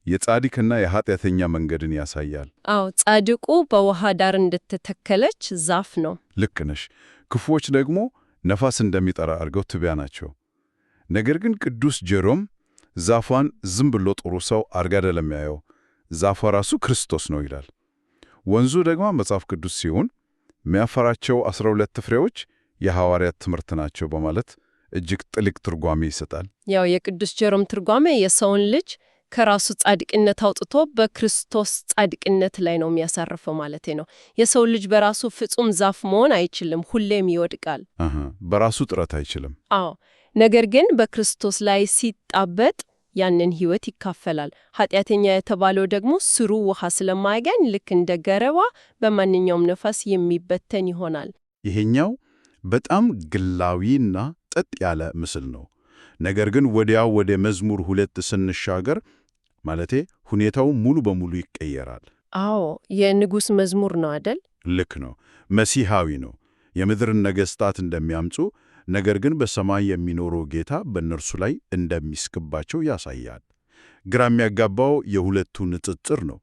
Speaker 1: የጻድቅና የኃጢአተኛ መንገድን ያሳያል።
Speaker 3: አዎ፣ ጻድቁ በውሃ ዳር እንደተተከለች ዛፍ ነው።
Speaker 1: ልክ ነሽ። ክፉዎች ደግሞ ነፋስ እንደሚጠራ አድርገው ትቢያ ናቸው። ነገር ግን ቅዱስ ጀሮም ዛፏን ዝም ብሎ ጥሩ ሰው አድርጎ አይደለም የሚያየው፣ ዛፏ ራሱ ክርስቶስ ነው ይላል። ወንዙ ደግሞ መጽሐፍ ቅዱስ ሲሆን የሚያፈራቸው 12 ፍሬዎች የሐዋርያት ትምህርት ናቸው በማለት እጅግ ጥልቅ ትርጓሜ ይሰጣል።
Speaker 3: ያው የቅዱስ ጀሮም ትርጓሜ የሰውን ልጅ ከራሱ ጻድቅነት አውጥቶ በክርስቶስ ጻድቅነት ላይ ነው የሚያሳርፈው ማለት ነው። የሰው ልጅ በራሱ ፍጹም ዛፍ መሆን አይችልም፣ ሁሌም ይወድቃል።
Speaker 1: በራሱ ጥረት አይችልም።
Speaker 3: አዎ፣ ነገር ግን በክርስቶስ ላይ ሲጣበጥ ያንን ሕይወት ይካፈላል። ኃጢአተኛ የተባለው ደግሞ ስሩ ውሃ ስለማያገኝ ልክ እንደ ገረባ በማንኛውም ነፋስ የሚበተን ይሆናል።
Speaker 1: ይሄኛው በጣም ግላዊና ጠጥ ያለ ምስል ነው። ነገር ግን ወዲያው ወደ መዝሙር 2 ስንሻገር ማለቴ ሁኔታው ሙሉ በሙሉ ይቀየራል።
Speaker 3: አዎ፣ የንጉሥ መዝሙር ነው አይደል?
Speaker 1: ልክ ነው። መሲሐዊ ነው። የምድርን ነገሥታት እንደሚያምፁ ነገር ግን በሰማይ የሚኖረው ጌታ በእነርሱ ላይ እንደሚስክባቸው ያሳያል። ግራ የሚያጋባው የሁለቱ ንጽጽር ነው።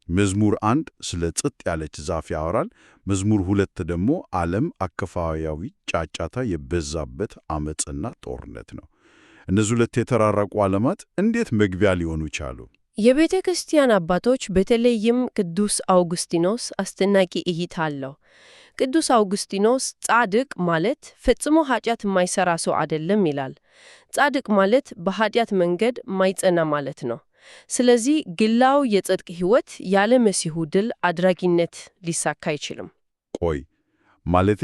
Speaker 1: መዝሙር 1 ስለ ጸጥ ያለች ዛፍ ያወራል። መዝሙር 2 ደግሞ ዓለም አከፋዋያዊ ጫጫታ የበዛበት ዓመፅና ጦርነት ነው። እነዚህ ሁለት የተራራቁ ዓለማት እንዴት መግቢያ ሊሆኑ ቻሉ?
Speaker 3: የቤተ ክርስቲያን አባቶች በተለይም ቅዱስ አውግስጢኖስ አስደናቂ እይታ አለው። ቅዱስ አውግስጢኖስ ጻድቅ ማለት ፈጽሞ ኃጢአት የማይሰራ ሰው አይደለም ይላል። ጻድቅ ማለት በኃጢአት መንገድ ማይጸና ማለት ነው። ስለዚህ ግላው የጽድቅ ሕይወት ያለ መሲሁ ድል አድራጊነት ሊሳካ አይችልም።
Speaker 1: ቆይ ማለቴ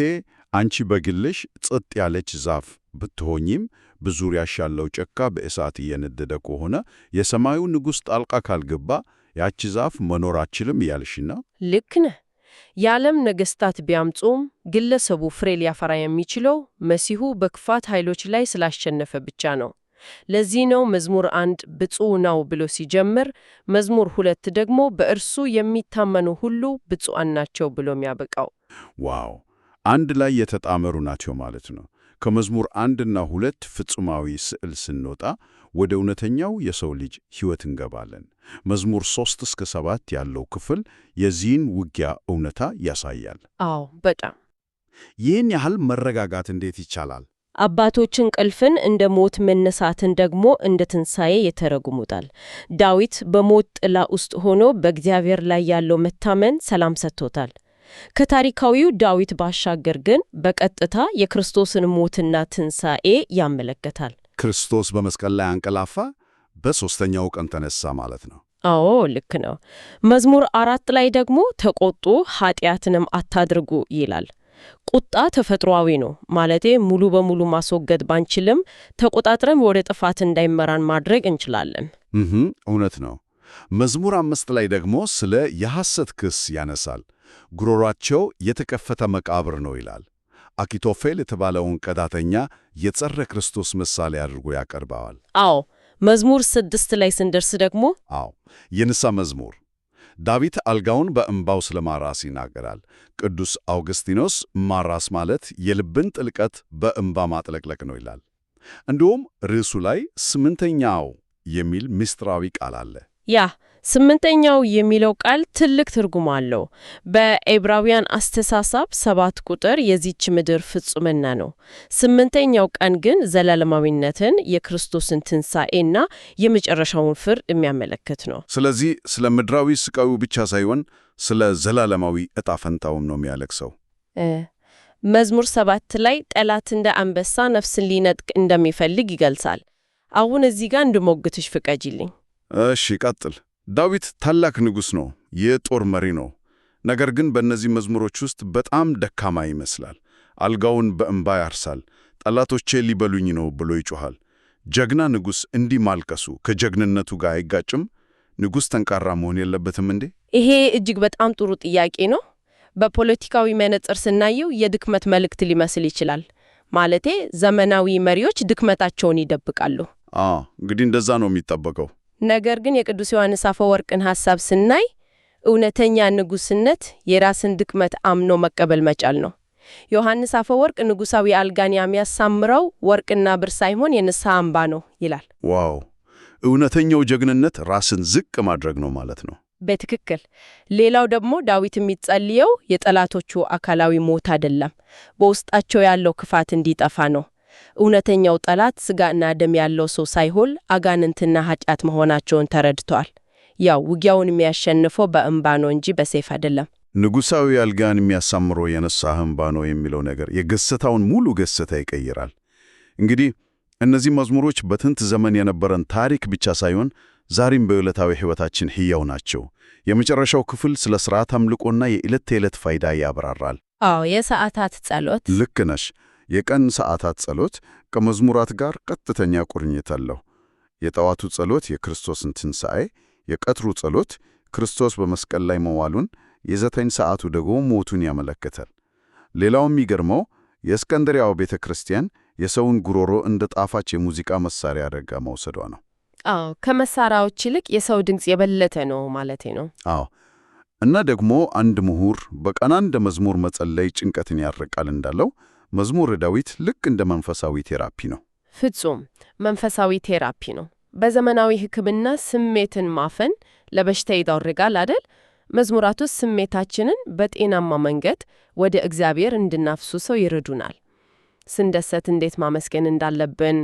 Speaker 1: አንቺ በግልሽ ጸጥ ያለች ዛፍ ብትሆኚም በዙሪያሽ ያለው ጫካ በእሳት እየነደደ ከሆነ የሰማዩ ንጉሥ ጣልቃ ካልገባ ያቺ ዛፍ መኖር አትችልም እያልሽና?
Speaker 3: ልክ ነህ። የዓለም ነገሥታት ቢያምፁም ግለሰቡ ፍሬ ሊያፈራ የሚችለው መሲሁ በክፋት ኃይሎች ላይ ስላሸነፈ ብቻ ነው። ለዚህ ነው መዝሙር 1 ብፁዕ ነው ብሎ ሲጀምር፣ መዝሙር 2 ደግሞ በእርሱ የሚታመኑ ሁሉ ብፁዓን ናቸው ብሎ የሚያበቃው።
Speaker 1: ዋው! አንድ ላይ የተጣመሩ ናቸው ማለት ነው። ከመዝሙር 1 እና 2 ፍጹማዊ ስዕል ስንወጣ ወደ እውነተኛው የሰው ልጅ ሕይወት እንገባለን። መዝሙር 3 እስከ 7 ያለው ክፍል የዚህን ውጊያ እውነታ ያሳያል።
Speaker 3: አዎ፣ በጣም
Speaker 1: ይህን ያህል መረጋጋት እንዴት ይቻላል?
Speaker 3: አባቶች እንቅልፍን እንደ ሞት መነሳትን ደግሞ እንደ ትንሣኤ የተረጉሙታል። ዳዊት በሞት ጥላ ውስጥ ሆኖ በእግዚአብሔር ላይ ያለው መታመን ሰላም ሰጥቶታል። ከታሪካዊው ዳዊት ባሻገር ግን በቀጥታ የክርስቶስን ሞትና ትንሣኤ ያመለክታል።
Speaker 1: ክርስቶስ በመስቀል ላይ አንቀላፋ፣ በሦስተኛው ቀን ተነሳ ማለት ነው።
Speaker 3: አዎ ልክ ነው። መዝሙር 4 ላይ ደግሞ ተቆጡ፣ ኃጢአትንም አታድርጉ ይላል። ቁጣ ተፈጥሯዊ ነው። ማለቴ ሙሉ በሙሉ ማስወገድ ባንችልም ተቆጣጥረን ወደ ጥፋት እንዳይመራን ማድረግ እንችላለን።
Speaker 1: እውነት ነው። መዝሙር 5 ላይ ደግሞ ስለ የሐሰት ክስ ያነሳል። ጉሮሯቸው የተከፈተ መቃብር ነው ይላል። አኪቶፌል የተባለውን ቀዳተኛ የጸረ ክርስቶስ ምሳሌ አድርጎ ያቀርበዋል።
Speaker 3: አዎ መዝሙር 6 ላይ ስንደርስ ደግሞ
Speaker 1: የንስሐ መዝሙር ዳዊት አልጋውን በእንባው ስለማራስ ይናገራል። ቅዱስ አውግስጢኖስ ማራስ ማለት የልብን ጥልቀት በእንባ ማጥለቅለቅ ነው ይላል። እንዲሁም ርዕሱ ላይ 8ኛው የሚል ምስጢራዊ ቃል አለ።
Speaker 3: ያ 8ኛው የሚለው ቃል ትልቅ ትርጉም አለው። በዕብራውያን አስተሳሰብ 7 ቁጥር የዚች ምድር ፍጹምና ነው። 8ኛው ቀን ግን ዘላለማዊነትን፣ የክርስቶስን ትንሣኤና የመጨረሻውን ፍርድ የሚያመለክት ነው።
Speaker 1: ስለዚህ ስለ ምድራዊ ስቃዩ ብቻ ሳይሆን ስለ ዘላለማዊ ዕጣ ፈንታውም ነው የሚያለቅሰው።
Speaker 3: መዝሙር 7 ላይ ጠላት እንደ አንበሳ ነፍስን ሊነጥቅ እንደሚፈልግ ይገልጻል። አሁን እዚህ ጋር እንድሞግትሽ ፍቀጂልኝ።
Speaker 1: እሺ ቀጥል። ዳዊት ታላቅ ንጉሥ ነው፣ የጦር መሪ ነው። ነገር ግን በእነዚህ መዝሙሮች ውስጥ በጣም ደካማ ይመስላል። አልጋውን በእንባ ያርሳል፣ ጠላቶቼ ሊበሉኝ ነው ብሎ ይጮኻል። ጀግና ንጉሥ እንዲህ ማልቀሱ ከጀግንነቱ ጋር አይጋጭም? ንጉሥ ጠንካራ መሆን የለበትም እንዴ?
Speaker 3: ይሄ እጅግ በጣም ጥሩ ጥያቄ ነው። በፖለቲካዊ መነጽር ስናየው የድክመት መልእክት ሊመስል ይችላል። ማለቴ ዘመናዊ መሪዎች ድክመታቸውን ይደብቃሉ።
Speaker 1: እንግዲህ እንደዛ ነው የሚጠበቀው።
Speaker 3: ነገር ግን የቅዱስ ዮሐንስ አፈወርቅን ሐሳብ ስናይ እውነተኛ ንጉሥነት የራስን ድክመት አምኖ መቀበል መቻል ነው። ዮሐንስ አፈወርቅ ንጉሣዊ አልጋን የሚያሳምረው ወርቅና ብር ሳይሆን የንስሐ አምባ ነው ይላል።
Speaker 1: ዋው! እውነተኛው ጀግንነት ራስን ዝቅ ማድረግ ነው ማለት ነው።
Speaker 3: በትክክል። ሌላው ደግሞ ዳዊት የሚጸልየው የጠላቶቹ አካላዊ ሞት አይደለም፣ በውስጣቸው ያለው ክፋት እንዲጠፋ ነው። እውነተኛው ጠላት ሥጋና ደም ያለው ሰው ሳይሆን አጋንንትና ኃጢአት መሆናቸውን ተረድቷል። ያው ውጊያውን የሚያሸንፈው በእንባ ነው እንጂ በሰይፍ አይደለም።
Speaker 1: ንጉሣዊ አልጋን የሚያሳምረው የንስሐ እንባ ነው የሚለው ነገር የገጽታውን ሙሉ ገጽታ ይቀይራል። እንግዲህ እነዚህ መዝሙሮች በጥንት ዘመን የነበረን ታሪክ ብቻ ሳይሆን ዛሬም በዕለታዊ ሕይወታችን ሕያው ናቸው። የመጨረሻው ክፍል ስለ ሥርዓት አምልኮና የዕለት ተዕለት ፋይዳ ያብራራል።
Speaker 3: የሰዓታት ጸሎት።
Speaker 1: ልክ ነሽ። የቀን ሰዓታት ጸሎት ከመዝሙራት ጋር ቀጥተኛ ቁርኝት አለው። የጠዋቱ ጸሎት የክርስቶስን ትንሣኤ፣ የቀትሩ ጸሎት ክርስቶስ በመስቀል ላይ መዋሉን፣ የ9 ሰዓቱ ደግሞ ሞቱን ያመለክታል። ሌላው የሚገርመው የእስክንድርያው ቤተ ክርስቲያን የሰውን ጉሮሮ እንደ ጣፋጭ የሙዚቃ መሳሪያ አድርጋ መውሰዷ ነው።
Speaker 3: ከመሳሪያዎች ይልቅ የሰው ድምፅ የበለጠ ነው ማለቴ ነው።
Speaker 1: እና ደግሞ አንድ ምሁር በቀን አንድ መዝሙር መጸለይ ጭንቀትን ያርቃል እንዳለው መዝሙረ ዳዊት ልክ እንደ መንፈሳዊ ቴራፒ ነው።
Speaker 3: ፍጹም መንፈሳዊ ቴራፒ ነው። በዘመናዊ ሕክምና ስሜትን ማፈን ለበሽታ ይዳርጋል አይደል? መዝሙራቱ ስሜታችንን በጤናማ መንገድ ወደ እግዚአብሔር እንድናፍሱ ሰው ይረዱናል። ስንደሰት እንዴት ማመስገን እንዳለብን፣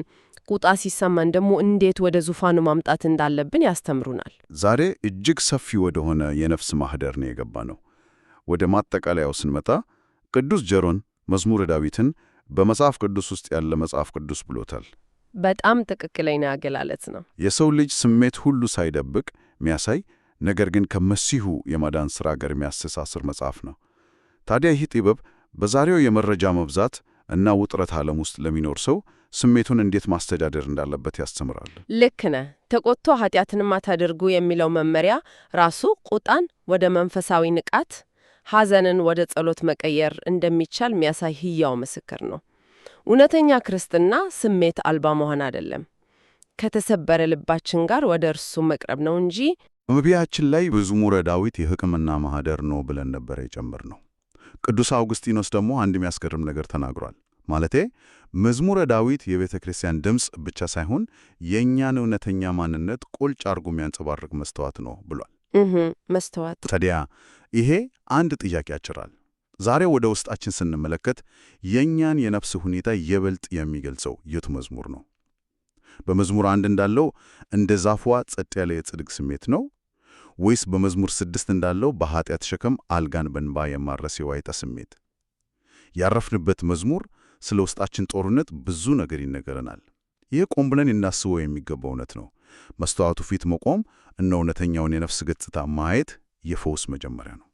Speaker 3: ቁጣ ሲሰማን ደግሞ እንዴት ወደ ዙፋኑ ማምጣት እንዳለብን ያስተምሩናል።
Speaker 1: ዛሬ እጅግ ሰፊ ወደሆነ የነፍስ ማህደር ነው የገባ ነው። ወደ ማጠቃለያው ስንመጣ ቅዱስ ጀሮን መዝሙረ ዳዊትን በመጽሐፍ ቅዱስ ውስጥ ያለ መጽሐፍ ቅዱስ ብሎታል።
Speaker 3: በጣም ትክክለኛ አገላለጽ ነው።
Speaker 1: የሰው ልጅ ስሜት ሁሉ ሳይደብቅ የሚያሳይ ነገር ግን ከመሲሁ የማዳን ሥራ ጋር የሚያስተሳስር መጽሐፍ ነው። ታዲያ ይህ ጥበብ በዛሬው የመረጃ መብዛት እና ውጥረት ዓለም ውስጥ ለሚኖር ሰው ስሜቱን እንዴት ማስተዳደር እንዳለበት ያስተምራል።
Speaker 3: ልክ ነህ። ተቆጥቶ ኃጢአትንም አታድርጉ የሚለው መመሪያ ራሱ ቁጣን ወደ መንፈሳዊ ንቃት፣ ሐዘንን ወደ ጸሎት መቀየር እንደሚቻል የሚያሳይ ሕያው ምስክር ነው። እውነተኛ ክርስትና ስሜት አልባ መሆን አይደለም፣ ከተሰበረ ልባችን ጋር ወደ እርሱ መቅረብ ነው እንጂ።
Speaker 1: በመግቢያችን ላይ መዝሙረ ዳዊት የሕክምና ማህደር ነው ብለን ነበር የጨመርነው። ቅዱስ አውግስጢኖስ ደግሞ አንድ የሚያስገርም ነገር ተናግሯል። ማለቴ መዝሙረ ዳዊት የቤተ ክርስቲያን ድምፅ ብቻ ሳይሆን የእኛን እውነተኛ ማንነት ቁልጭ አድርጎ የሚያንጸባርቅ መስተዋት ነው ብሏል።
Speaker 3: መስተዋት።
Speaker 1: ታዲያ ይሄ አንድ ጥያቄ ያጭራል። ዛሬ ወደ ውስጣችን ስንመለከት የእኛን የነፍስ ሁኔታ ይበልጥ የሚገልጸው የቱ መዝሙር ነው? በመዝሙር 1 እንዳለው እንደ ዛፏ ጸጥ ያለ የጽድቅ ስሜት ነው ወይስ በመዝሙር 6 እንዳለው በኃጢአት ሸክም አልጋን በእንባ የማረስ የዋይታ ስሜት? ያረፍንበት መዝሙር ስለ ውስጣችን ጦርነት ብዙ ነገር ይነገረናል። ይህ ቆም ብለን እናስበው የሚገባው እውነት ነው። መስተዋቱ ፊት መቆም እና እውነተኛውን የነፍስ ገጽታ ማየት የፈውስ መጀመሪያ ነው።